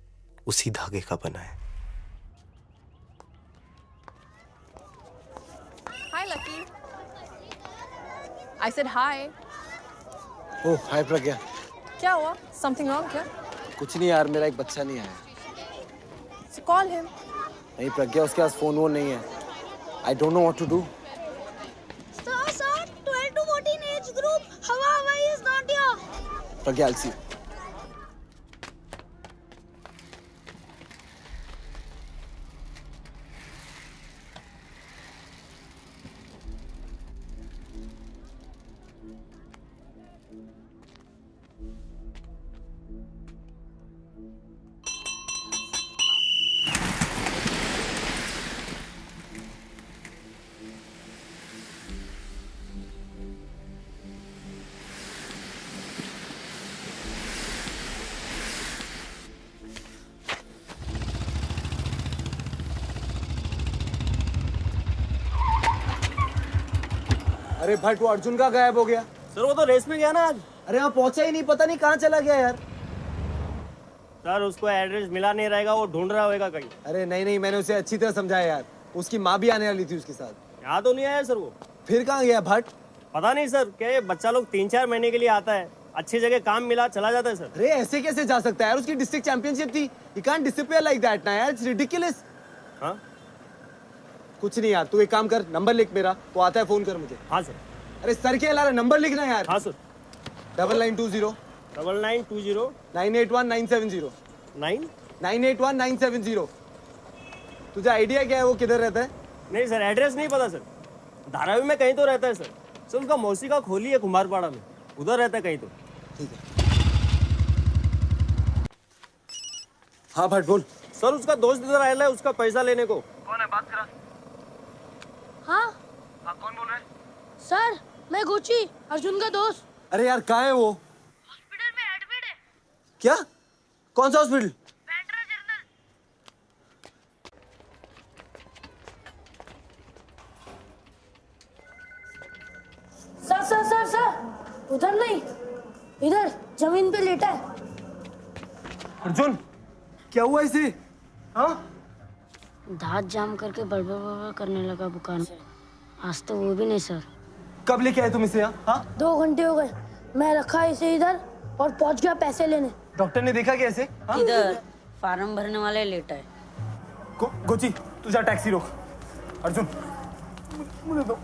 Speaker 11: उसी धागे का बना है।
Speaker 3: Hi, Lucky. I said hi.
Speaker 19: ओह, हाय प्रज्ञा।
Speaker 3: क्या हुआ? Something wrong क्या?
Speaker 19: कुछ नहीं यार, मेरा एक बच्चा नहीं आया।
Speaker 3: So call him.
Speaker 19: नहीं प्रज्ञा, उसके पास फोन वोन नहीं है। I don't know what to do.
Speaker 10: Sir, 12 to 14 age group. Hawaii is not here.
Speaker 19: Pragya, I'll see. अरे भट्ट, वो अर्जुन का गायब हो गया।
Speaker 1: सर वो तो रेस में गया ना आज।
Speaker 19: अरे वहाँ पहुंचा ही नहीं, पता नहीं कहाँ चला गया यार।
Speaker 1: सर उसको एड्रेस मिला नहीं रहेगा, वो ढूंढ रहा होगा कहीं।
Speaker 19: अरे नहीं, मैंने उसे अच्छी तरह समझाया यार। उसकी माँ भी आने वाली थी उसके साथ।
Speaker 1: यहाँ तो नहीं आया सर वो।
Speaker 19: फिर कहाँ गया भट्ट?
Speaker 1: पता नहीं सर, क्या ये बच्चा लोग 3-4 महीने के लिए आता है, अच्छी जगह काम मिला चला जाता है सर।
Speaker 19: अरे ऐसे कैसे जा सकता है यार, उसकी डिस्ट्रिक्ट चैंपियनशिप थी। You can't disappear like that ना यार, it's ridiculous।
Speaker 1: हाँ?
Speaker 19: कुछ नहीं यार, तू एक काम कर, नंबर लिख मेरा, तो आता है फोन कर मुझे।
Speaker 1: हाँ सर।
Speaker 19: अरे सर क्या ला, नंबर लिखना यार।
Speaker 1: हाँ सर।
Speaker 19: 9920
Speaker 1: 9920
Speaker 19: 981 970। तुझे आइडिया क्या है वो किधर रहता है?
Speaker 1: नहीं सर, एड्रेस नहीं पता सर। धारावी में कहीं तो रहता है सर। सर उसका मौसी का खोली है कुमारपाड़ा में, उधर रहता है कहीं तो।
Speaker 19: ठीक है। हाँ भट्ट बोल।
Speaker 1: सर उसका दोस्त इधर आया है उसका पैसा लेने को।
Speaker 18: कौन है, बात करा।
Speaker 2: हाँ
Speaker 18: कौन बोल रहे हैं?
Speaker 2: सर, मैं गुची, अर्जुन का दोस्त।
Speaker 19: अरे यार कहाँ है वो?
Speaker 2: हॉस्पिटल में एडमिट है।
Speaker 19: क्या? कौन सा हॉस्पिटल?
Speaker 2: बैंड्रा जनरल। सर, उधर नहीं, इधर जमीन पे लेटा है।
Speaker 19: अर्जुन, क्या हुआ इसे? हाँ?
Speaker 2: दांत जाम करके बड़बड़ करने लगा बुखार से। आज तो वो भी नहीं सर।
Speaker 19: कब लेके आए तुम इसे यहाँ? हाँ?
Speaker 2: 2 घंटे हो गए, मैं रखा इसे इधर और पहुंच गया पैसे लेने।
Speaker 19: डॉक्टर ने देखा कैसे?
Speaker 2: इधर फार्म भरने वाले लेटा है।
Speaker 19: गोची, तू जा टैक्सी रोक। अर्जुन, मुझे दो।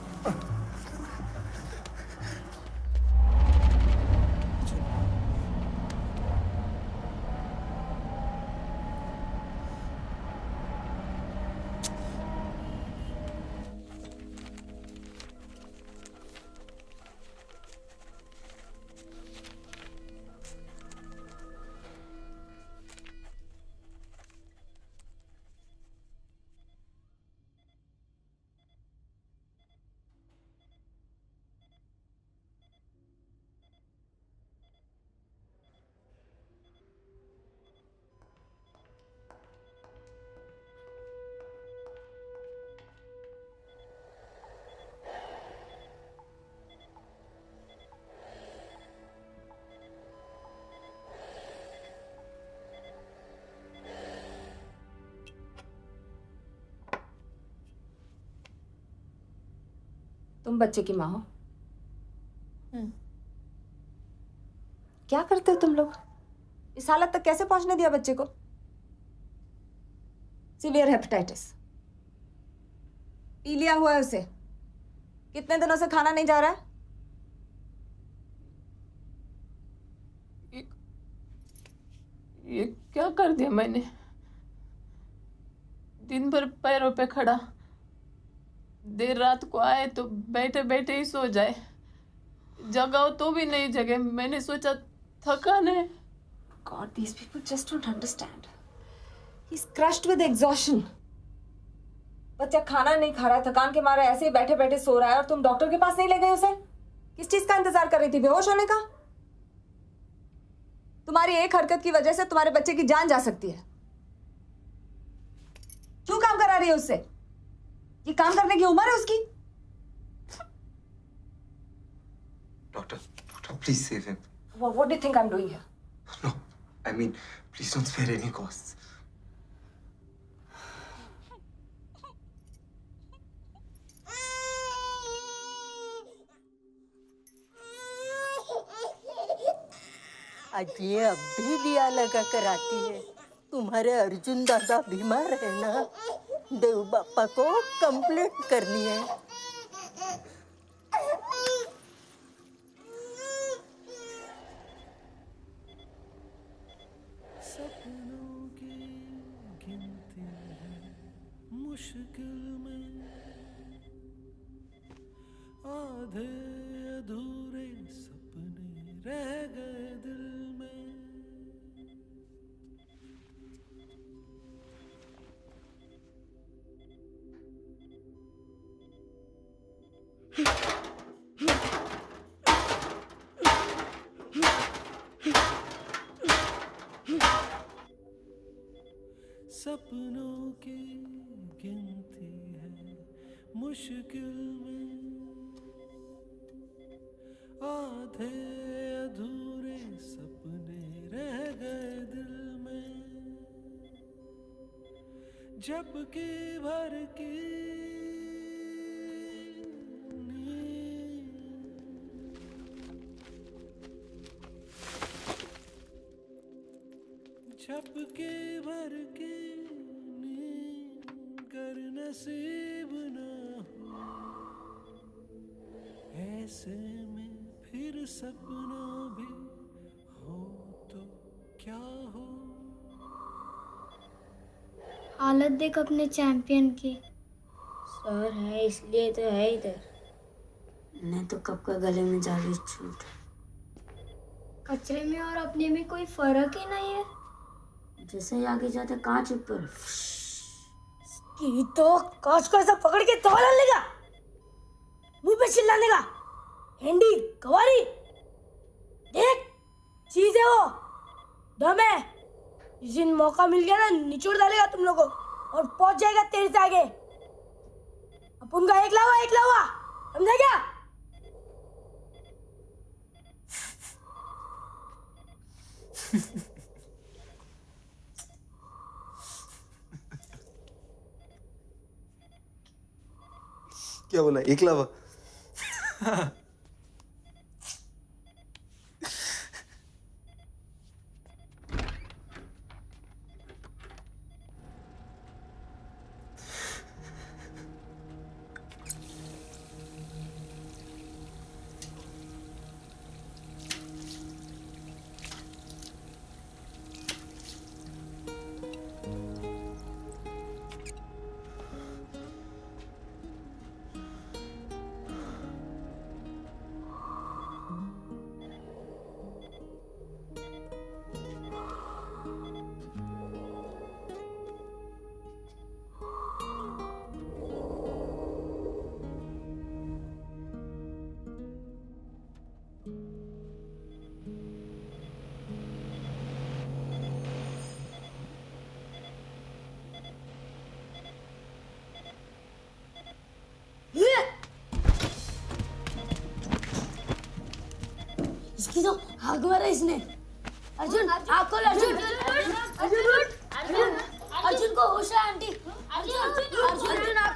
Speaker 20: तुम बच्चे की माँ हो। क्या करते हो तुम लोग? इस हालत तक कैसे पहुंचने दिया बच्चे को? सीवियर हेपेटाइटिस पी लिया हुआ है उसे। कितने दिनों से खाना नहीं जा रहा है?
Speaker 16: ये क्या कर दिया मैंने? दिन भर पैरों पे खड़ा, देर रात को आए तो बैठे बैठे ही सो जाए, जगाओ तो भी नहीं जगे। मैंने सोचा थकान है।
Speaker 20: God, these people just don't understand. He's crushed with exhaustion. बच्चा खाना नहीं खा रहा है, थकान के मारे ऐसे ही बैठे बैठे सो रहा है, और तुम डॉक्टर के पास नहीं ले गए उसे? किस चीज का इंतजार कर रही थी? बेहोश होने का? तुम्हारी एक हरकत की वजह से तुम्हारे बच्चे की जान जा सकती है। क्यों काम करा रही है उससे? ये काम करने की उम्र है उसकी?
Speaker 13: Doctor, please save him.
Speaker 20: What do you think I'm doing here?
Speaker 13: No, I mean, please don't spare any costs.
Speaker 21: आज ये अब भी दिया लगा कर आती है। तुम्हारे अर्जुन दादा बीमार है ना, देव बापा को कंप्लेंट करनी है।
Speaker 22: सपनों की गिनती है मुश्किल में, आधे अधूरे सपने रह गए दिल में। सपनों की गिनती है मुश्किल में, आधे अधूरे सपने रह गए दिल में, जबकि भर की झपके भर के नींद कर नसीब न हो, ऐसे में फिर सपना भी हो तो क्या हो।
Speaker 10: हालत देख अपने चैंपियन की। सर है इसलिए तो है इधर, नहीं तो कब का गले में जाली छूट। कचरे में और अपने में कोई फर्क ही नहीं है। जैसे ही आगे जाते कांच ऊपर
Speaker 2: की तो कांच को ऐसा पकड़ के तवा डालने का, मुंह पे चिल्लाने का, हैंडी कवारी देख चीज है वो, दम है। जिस दिन मौका मिल गया ना निचोड़ डालेगा तुम लोगों को और पहुंच जाएगा तेरे से आगे। अपन का एक लावा समझा क्या?
Speaker 11: क्या बोला? एकलवा?
Speaker 2: इसकी तो आग मारा इसने। अर्जुन आग खोल। अर्जुन अर्जुन को होश है आंटी। अर्जुन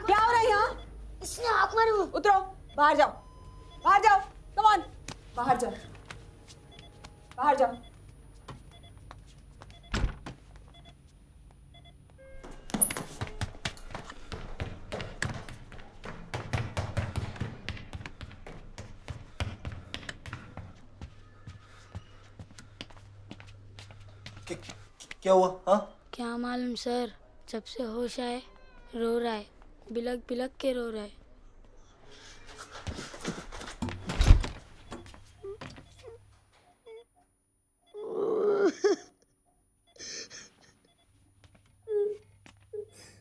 Speaker 2: क्या हो रहा है यहाँ? इसने आग मारी।
Speaker 20: उतरो। बाहर जाओ, बाहर जाओ, कम ऑन, बाहर जाओ, बाहर जाओ।
Speaker 8: क्या हुआ? हाँ,
Speaker 2: क्या मालूम सर, जब से होश आए रो रहा है, बिलक बिलक के रो रहा है।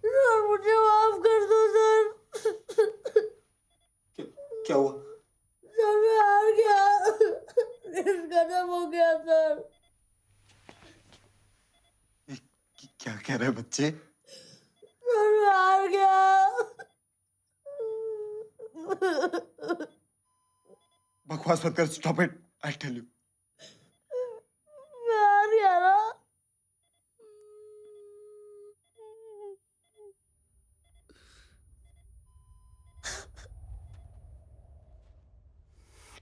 Speaker 17: सर मुझे माफ कर दो सर।
Speaker 8: क्या हुआ?
Speaker 17: सर मैं हार गया, रेस खत्म हो गया सर।
Speaker 8: क्या कह रहे बच्चे?
Speaker 17: सर मैं हार गया।
Speaker 8: बकवास मत कर, stop it, I tell you.
Speaker 17: मैं हार गया ना।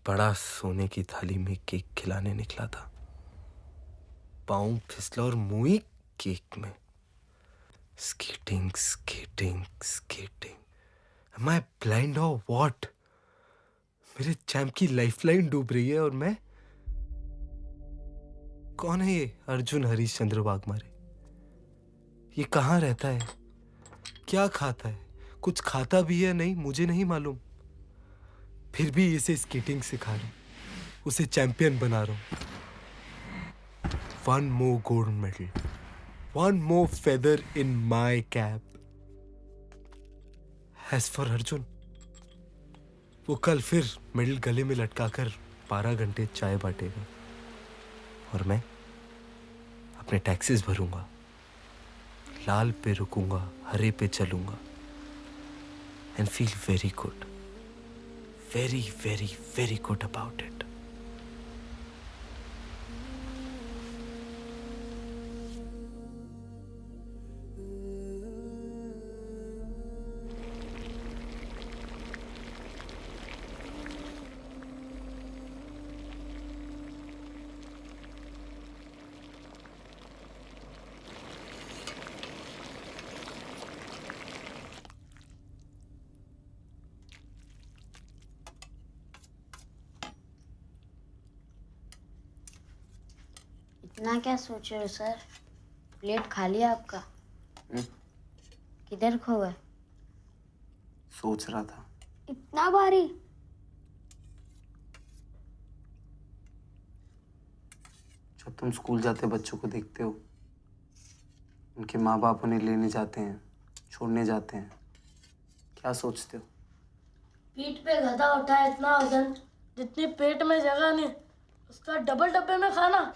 Speaker 11: बड़ा सोने की थाली में केक खिलाने निकला था, पाँव फिसला और मुंह केक में। स्केटिंग स्केटिंग स्केटिंग, एम आई ब्लाइंड और व्हाट? मेरे चैंप की लाइफलाइन डूब रही है और मैं? कौन है ये अर्जुन हरीशचंद्र वाघमारे? ये कहाँ रहता है, क्या खाता है, कुछ खाता भी है नहीं मुझे नहीं मालूम, फिर भी इसे स्केटिंग सिखा रहा हूं, उसे चैंपियन बना रहा हूं। One more gold medal, one more feather in my cap. As for Arjun, वो कल फिर मेडल गले में लटकाकर 12 घंटे चाय बांटेगा और मैं अपने टैक्सेस भरूंगा, लाल पे रुकूंगा, हरे पे चलूंगा and feel very good, very, very, very good about it.
Speaker 9: इतना क्या सोच रहे हो सर? प्लेट खाली है आपका? किधर खो गए?
Speaker 8: सोच रहा था।
Speaker 9: इतना भारी?
Speaker 8: जब तुम स्कूल जाते बच्चों को देखते हो, उनके माँ बाप उन्हें लेने जाते हैं, छोड़ने जाते हैं, क्या सोचते हो?
Speaker 17: पीठ पे गधा उठाया, इतना वजन, जितनी पेट में जगह नहीं उसका डबल डब्बे में खाना।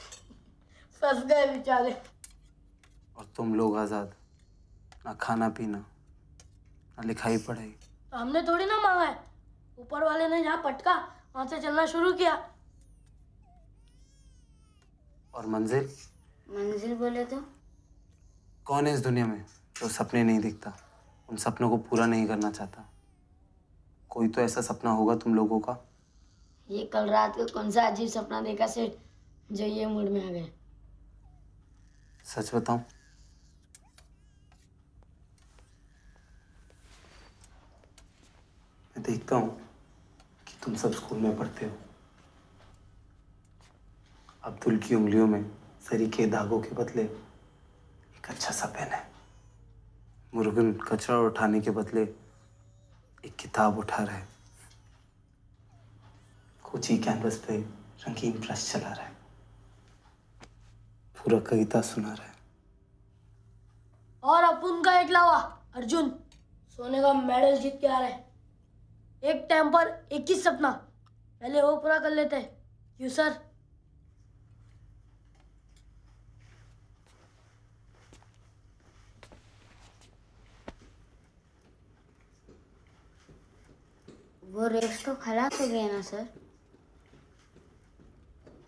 Speaker 17: फंस गए बेचारे।
Speaker 8: और तुम लोग आजाद, ना खाना पीना, ना लिखाई पढ़ाई।
Speaker 17: तो हमने थोड़ी ना मांगा है, ऊपर वाले ने जहाँ पटका वहां से चलना शुरू किया।
Speaker 8: और मंजिल?
Speaker 9: मंजिल बोले तो?
Speaker 8: कौन है इस दुनिया में जो सपने नहीं दिखता, उन सपनों को पूरा नहीं करना चाहता? कोई तो ऐसा सपना होगा तुम लोगों का।
Speaker 2: ये कल रात को कौन सा अजीब सपना देखा सेठ जो ये मूड में आ गए?
Speaker 8: सच बताऊं, मैं देखता हूं कि तुम सब स्कूल में पढ़ते हो। अब्दुल की उंगलियों में सरी के दागों के बदले एक अच्छा सा पेन है। मुरुगन कचरा उठाने के बदले एक किताब उठा रहा है। कोची कैनवस पे रंगीन ब्रश चला रहा है, पूरा कविता सुना रहा है।
Speaker 17: और अपुन का एकलवा अर्जुन सोने का मेडल जीत के आ रहा है। एक टाइम पर एक ही सपना, पहले वो पूरा कर लेते हैं। You sir.
Speaker 9: वो रेस तो खलास हो गया ना सर?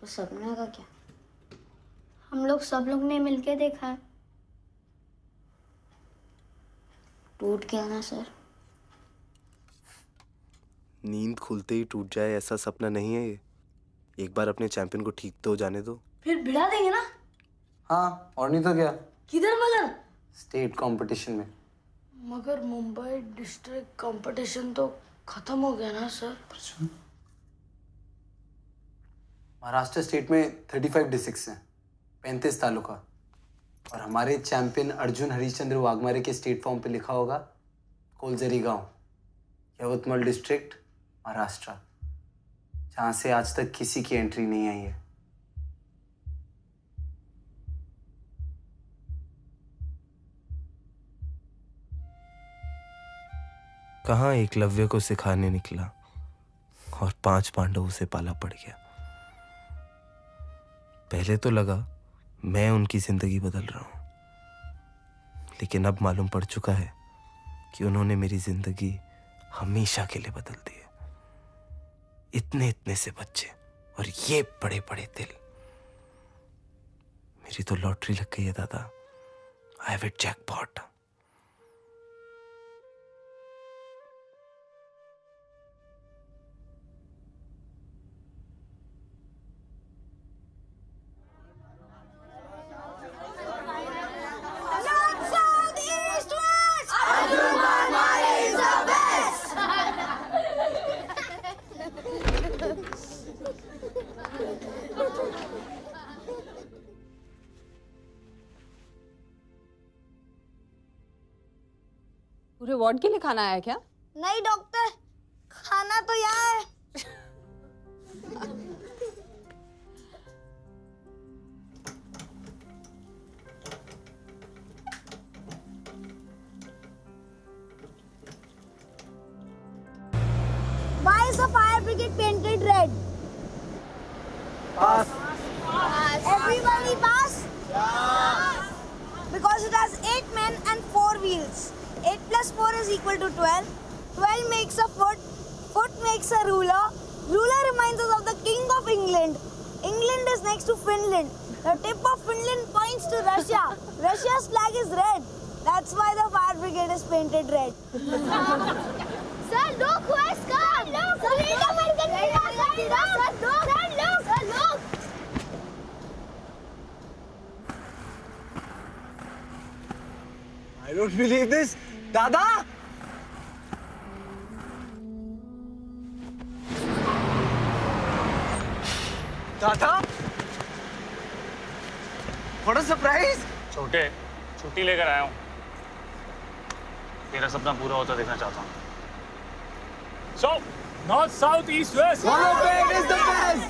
Speaker 9: वो सपना का क्या? हम लोग सब लोग ने मिलके देखा है, टूट गया ना सर?
Speaker 11: नींद खुलते ही टूट जाए ऐसा सपना नहीं है ये। एक बार अपने चैंपियन को ठीक तो जाने दो।
Speaker 2: फिर भिड़ा देंगे ना?
Speaker 19: हाँ, और नहीं तो क्या।
Speaker 2: किधर मगर?
Speaker 19: स्टेट कंपटीशन में।
Speaker 2: मगर मुंबई डिस्ट्रिक्ट कंपटीशन तो खत्म हो गया ना सर?
Speaker 19: महाराष्ट्र स्टेट में 35 डिस्ट्रिक्ट्स हैं, 35 तालुका, और हमारे चैंपियन अर्जुन हरीशचंद्र वाघमारे के स्टेट फॉर्म पे लिखा होगा कोलजरी गांव, यवतमाल डिस्ट्रिक्ट, महाराष्ट्र, जहां से आज तक किसी की एंट्री नहीं आई है।
Speaker 11: कहाँ एकलव्य को सिखाने निकला और 5 पांडवों से पाला पड़ गया। पहले तो लगा मैं उनकी जिंदगी बदल रहा हूं, लेकिन अब मालूम पड़ चुका है कि उन्होंने मेरी जिंदगी हमेशा के लिए बदल दी है। इतने इतने से बच्चे और ये बड़े बड़े दिल। मेरी तो लॉटरी लग गई है दादा। I have it jackpot.
Speaker 3: पूरे वार्ड के लिए खाना आया क्या?
Speaker 10: नहीं डॉक्टर, खाना तो यहाँ है। Why is the fire brigade painted red?
Speaker 19: Pass.
Speaker 10: Everybody pass? Because it has 8 men and 4 wheels. 8 plus 4 is equal to 12. 12 makes a foot. Foot makes a ruler. Ruler reminds us of the King of England. England is next to Finland. The tip of Finland points to Russia. Russia's flag is red. That's why the fire brigade is painted red. Sir, look who has come! Look! Sir, look! Sir, look! Sir, look!
Speaker 19: I don't believe this. दादा! दादा! What a surprise!
Speaker 12: छोटे, छुट्टी लेकर आया हूँ। तेरा सपना पूरा होता देखना चाहता हूँ। So, north, south, east, west.
Speaker 19: Monopaid is the best!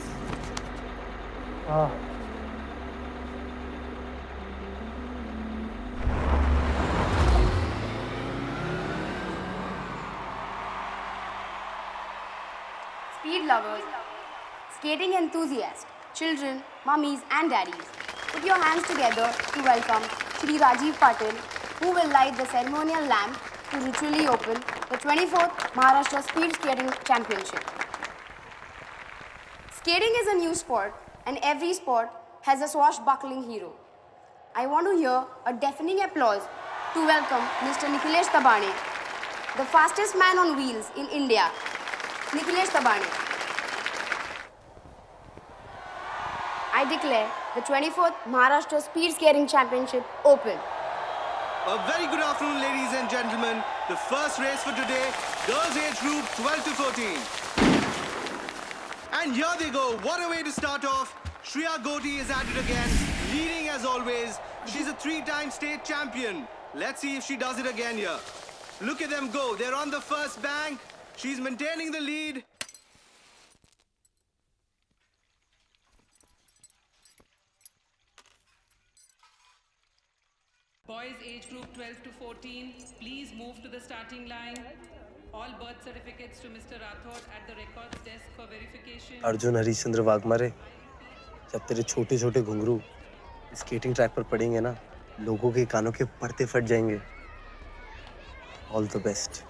Speaker 4: Speed lovers, skating enthusiasts, children, mummies and daddies, put your hands together to welcome Shri Rajiv Patil, who will light the ceremonial lamp to ritually open the 24th Maharashtra Speed Skating Championship. Skating is a new sport and every sport has a swashbuckling hero. I want to hear a deafening applause to welcome Mr. Nikhilesh Tabane, the fastest man on wheels in India. Nikhilesh Tabane. I declare the 24th Maharashtra Speed Skating Championship open.
Speaker 7: A very good afternoon, ladies and gentlemen. The first race for today, girls age group 12 to 14. And here they go. What a way to start off. Shreya Goti is at it again, leading as always. She's a 3-time state champion. Let's see if she does it again here. Look at them go. They're on the first bank. She's maintaining the lead.
Speaker 23: Boys age group 12 to 14, please move to the starting line. All birth certificates to Mr. Rathod at the records desk for verification.
Speaker 11: Arjun Harishchandra Waghmare, जब तेरे छोटे छोटे घुंघरू skating track पर पड़ेंगे ना, लोगों के कानों के पर्दे फट जाएंगे। All the best.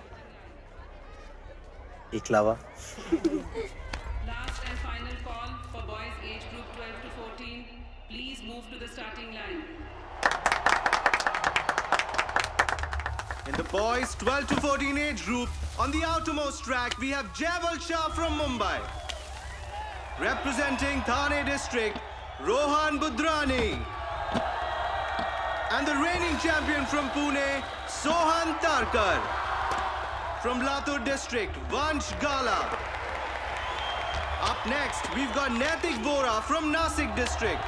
Speaker 11: Eklavya.
Speaker 23: Last and final call for boys age group 12 to 14. Please move to the starting line.
Speaker 7: In the boys 12 to 14 age group, on the outermost track, we have Jaival Shah from Mumbai. Representing Thane district, Rohan Budrani. And the reigning champion from Pune, Sohan Tarkar. From Latur district, Vansh Gala. Up next, we've got Naitik Vora from Nasik district.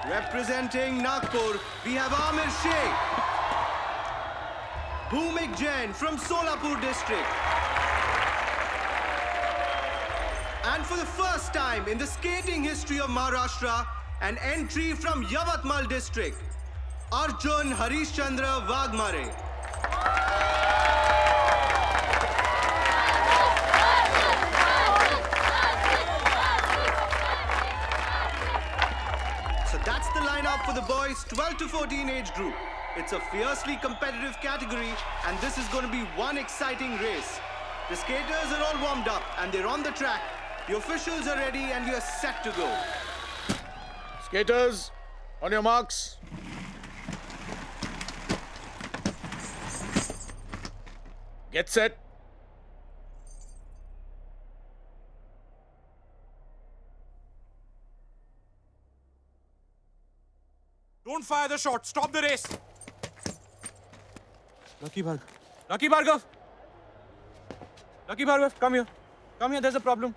Speaker 7: Representing Nagpur, we have Amir Sheikh. Bhumik Jain from Solapur district. And for the first time in the skating history of Maharashtra, an entry from Yavatmal district, Arjun Harishchandra Wagmare. So that's the lineup for the boys 12 to 14 age group. It's a fiercely competitive category, and this is going to be one exciting race. The skaters are all warmed up and they're on the track. The officials are ready and you're set to go.
Speaker 8: Skaters, on your marks. Get set.
Speaker 5: Don't fire the shot. Stop the race. Lucky Bhargav. Lucky Bhargav. Lucky Bhargav, come here. Come here, there's a problem.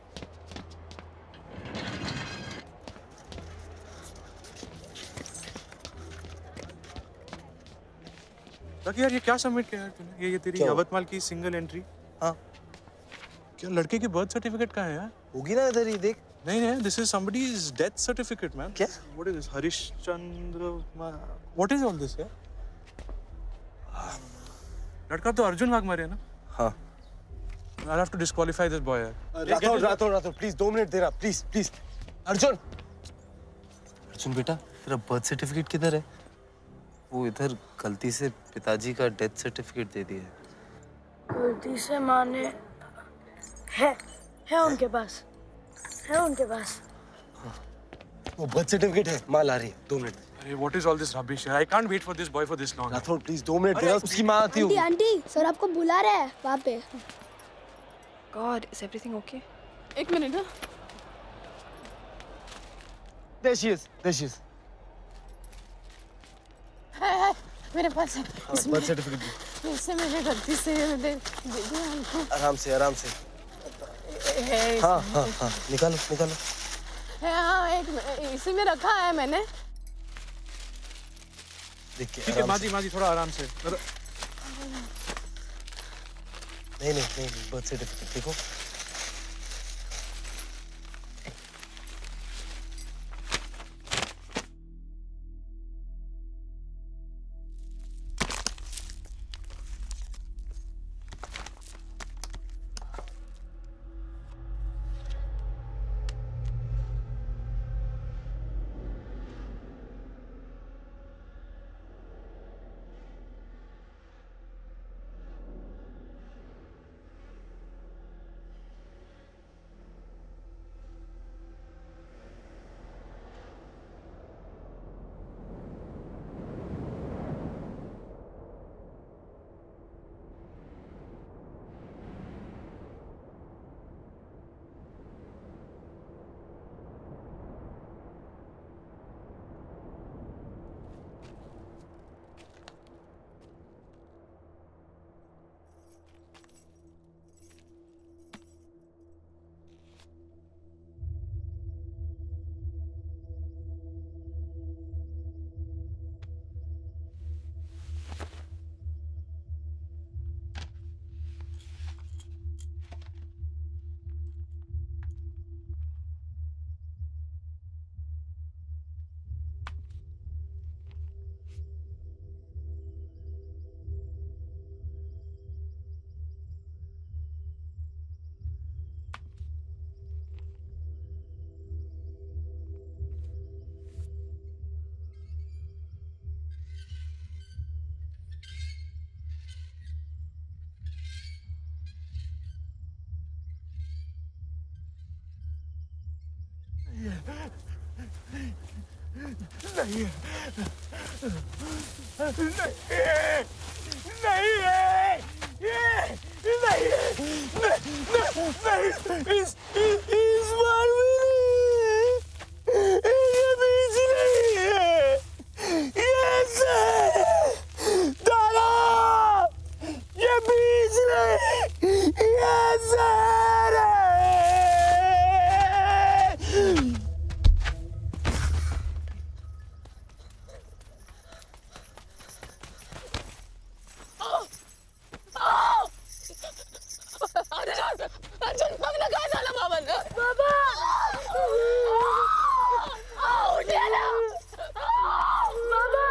Speaker 5: Lucky यार ये क्या submit किया यार तूने? ये तेरी यवतमाल की single entry. हाँ। क्या लड़के की बर्थ सर्टिफिकेट कहाँ है यार?
Speaker 11: होगी ना इधर ही देख।
Speaker 5: नहीं, this is somebody's death certificate, man.
Speaker 11: क्या?
Speaker 5: What is this? Harishchandra. What is all this, यार? लड़का तो अर्जुन वाघमारे है ना?
Speaker 11: हाँ।
Speaker 5: I'll have to disqualify this boy, यार।
Speaker 11: राठौर, please 2 मिनट दे रहा, please. अर्जुन बेटा, तेरा बर्थ सर्टिफिकेट किधर है? वो इधर गलती से पिताजी का डेथ सर्टिफिकेट दे दिया है।
Speaker 2: गलती से माँ ने है उनके पास।
Speaker 11: वो बर्थ सर्टिफिकेट है, माँ ला रही है। 2 मिनट।
Speaker 5: अरे what is all this rubbish? I can't wait for this boy for this long.
Speaker 11: Rathore please 2 minute दे, उसकी माँ आती होगी।
Speaker 10: आंटी सर आपको बुला रहे हैं वहाँ पे।
Speaker 3: God, is everything okay?
Speaker 16: एक मिनट हाँ।
Speaker 11: There she is.
Speaker 16: है मेरे पास है।
Speaker 11: बर्थ सर्टिफिकेट
Speaker 16: इससे मैंने गलती से दे दिया उनको।
Speaker 11: आराम से।
Speaker 16: है
Speaker 11: हाँ, निकालो।
Speaker 16: है हाँ, एक इसी में रखा है मैंने।
Speaker 11: देखिए
Speaker 5: ठीक है माजी थोड़ा आराम से।
Speaker 11: नहीं बर्थ सर्टिफिकेट देखो।
Speaker 5: नहीं
Speaker 22: नहीं है ये नहीं नहीं इस बार भी नहीं ये बीच नहीं है ये सर दादा ये बीच नहीं ये सर
Speaker 16: अर्जुन पगला कहाँ झाला बाबांना बाबा उठ्या ना बाबा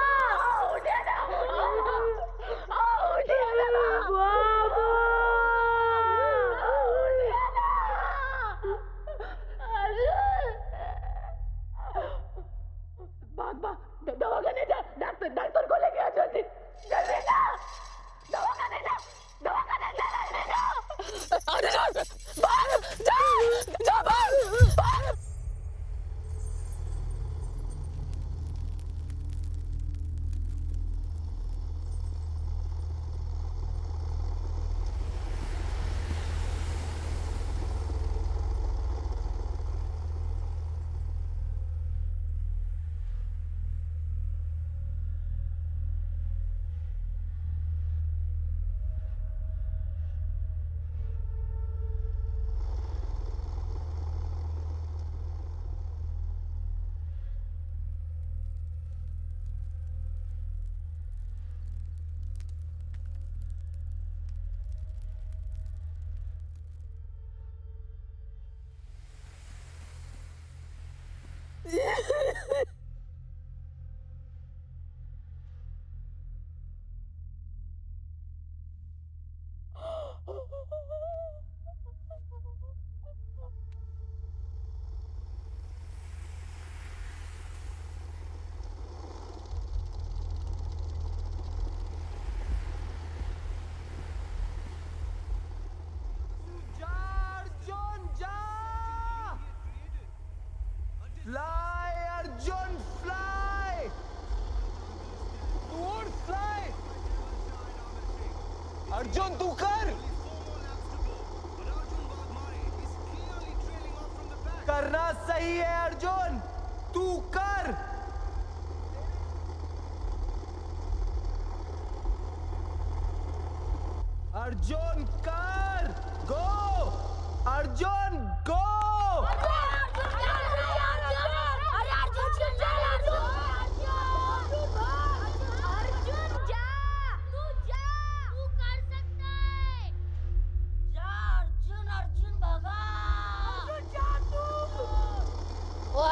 Speaker 16: उठ्या ना उठ्या ना बाबा भाग भाग दवाखाने जा डॉक्टर को लेके आ जल्दी जल्दी जा दवाखाने जा दवाखाने जा अर्जुन भाग जा जा भाग
Speaker 22: Fly, Arjun, fly! तू उड़, fly! अर्जुन तू कर! करना सही है अर्जुन! तू कर! अर्जुन कर! Go! अर्जुन go!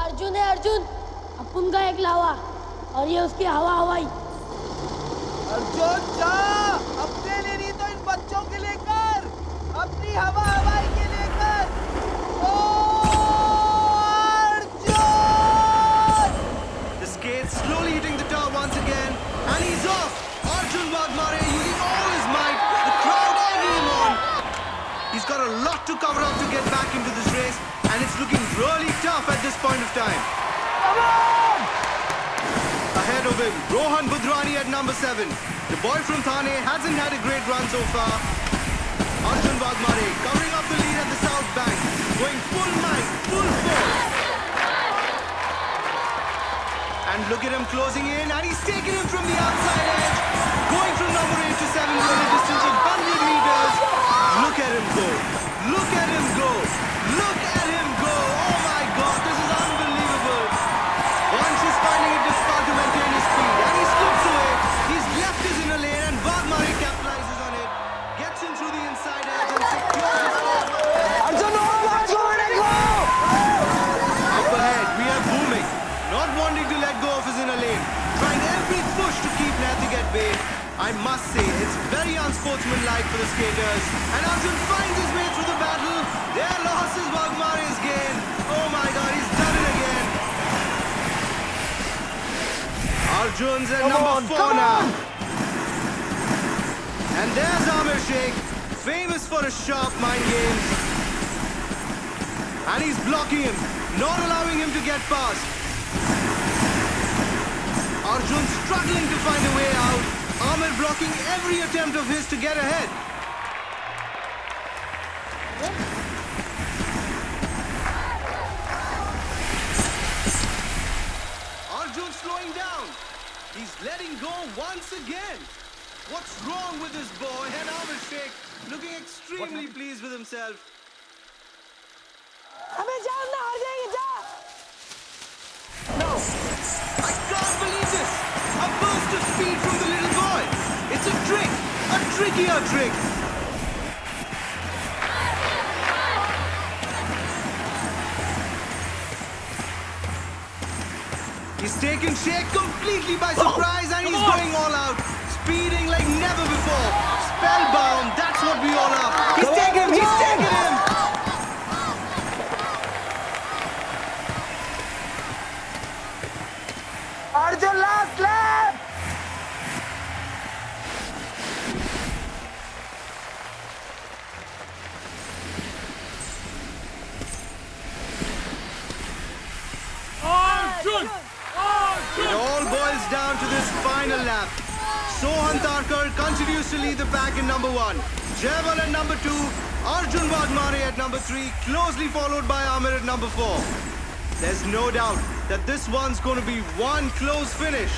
Speaker 2: अर्जुन है अर्जुन अपन का एक लावा और ये उसकी हवा हवाई
Speaker 22: अर्जुन जा अपने लिए नहीं तो इन बच्चों के लिए कर अपनी हवा हवाई के लिए कर ओ Arjun
Speaker 7: The skates slowly hitting the tar once again and he's off. Arjun Wagmare using all his might. The crowd egging him on. He's got a lot to cover up to get back into this race and it's looking really tough at this point of time.
Speaker 22: Come on!
Speaker 7: Ahead of him, Rohan Budrani at number 7. The boy from Thane hasn't had a great run so far. Arjun Wagmare covering up the lead at the south bank, going full might, full force. And look at him closing in, and he's taken him from the outside edge, going from number 8 to 7 in a distance of 100 meters. Look at him go! Look at him go! Look at him go! Oh my God, this is unbelievable! Vansh is finding it difficult to maintain his speed, and he slips away. He's left his inner lane, and Wagmare capitalizes on it, gets him through the inside edge, and secures his spot.
Speaker 22: Arjun,
Speaker 7: Up ahead, we have Booming, not wanting to let go of his inner lane, trying every push to keep Nathig at bay. I must say, it's very unsportsmanlike for the skaters. And Arjun finds his way through the battle. Their loss is Wagmare's gain. Oh my God, he's done it again. Arjun's at number 4 now. And there's Amir Sheikh, famous for his sharp mind games. And he's blocking him, not allowing him to get past. Arjun struggling to find a way out. Amir blocking every attempt of his to get ahead. Arjun slowing down. He's letting go once again. What's wrong with this boy? And Amir Sheikh looking extremely pleased with himself. No! I can't believe this! A burst of speed from the little boy! It's a trick! A trickier trick! He's taken Sheikh completely by surprise and he's going all out. Speeding like never before. Spellbound, that's what we all are. He's taken him! He's taken him!
Speaker 22: Arjun, last lap!
Speaker 7: Arjun! It all boils down to this final lap. Sohan Tarkar continues to lead the pack in number 1. Jaiwal at number 2. Arjun Wagmare at number 3. Closely followed by Amir at number 4. There's no doubt that this one's going to be one close finish.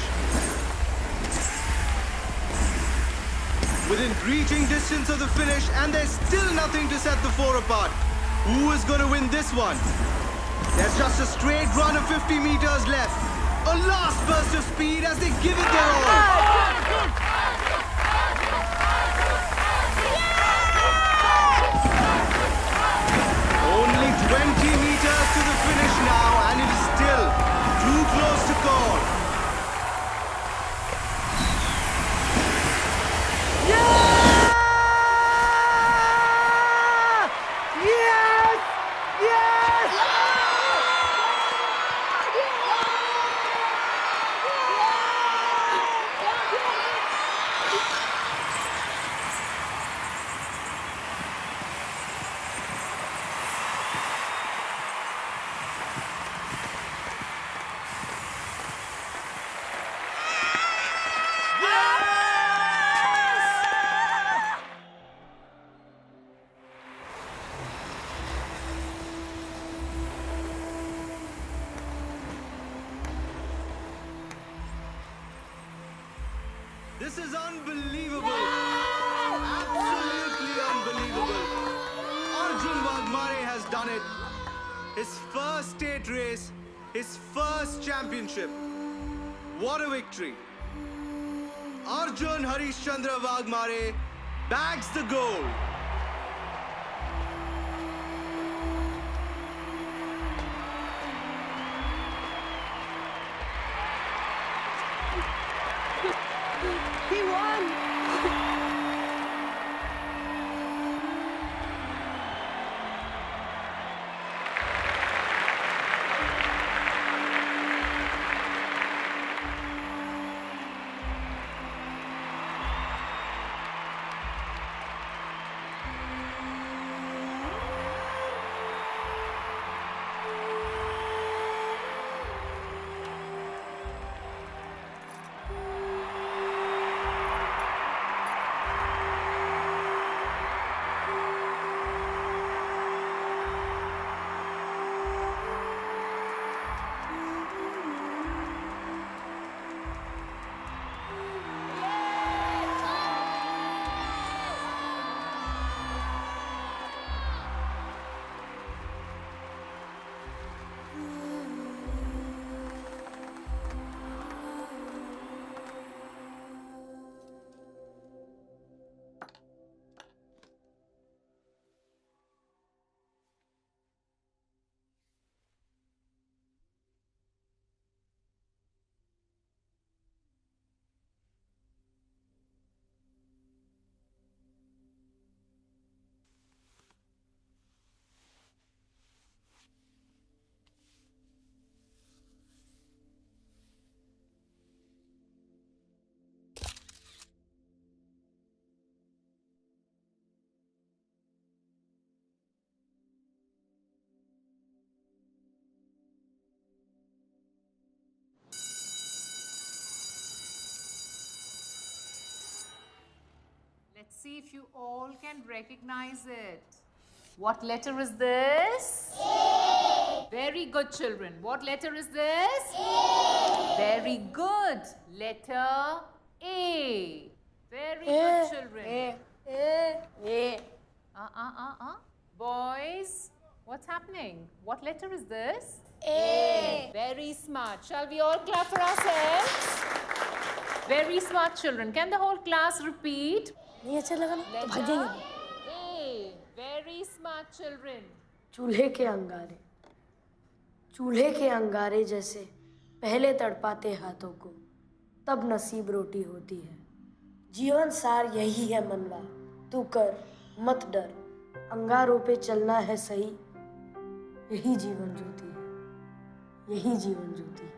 Speaker 7: Within reaching distance of the finish, and there's still nothing to set the 4 apart. Who is going to win this one? There's just a straight run of 50 meters left. A last burst of speed as they give it their all. Only 20 meters to the finish now, and it is still too close to call. This is unbelievable. Absolutely unbelievable. Arjun Wagmare has done it. His first state race, his first championship. What a victory. Arjun Harishchandra Wagmare bags the gold.
Speaker 16: He won!
Speaker 6: Let's see if you all can recognize it. What letter is this? A. Very good, children. What letter is this? A. Very good. Letter A. Very good, children. A. Boys, what's happening? What letter is this? A. Very smart. Shall we all clap for ourselves? Very smart, children. Can the whole class repeat?
Speaker 2: नहीं अच्छा लगा ना तो भाग जाएंगे।
Speaker 6: A. Very smart, children.
Speaker 2: चूल्हे के अंगारे, चूल्हे के अंगारे जैसे पहले तड़पाते हाथों को, तब नसीब रोटी होती है। जीवन सार यही है मनवा, तू कर मत डर, अंगारों पे चलना है सही, यही जीवन ज्योति है, यही जीवन ज्योति है।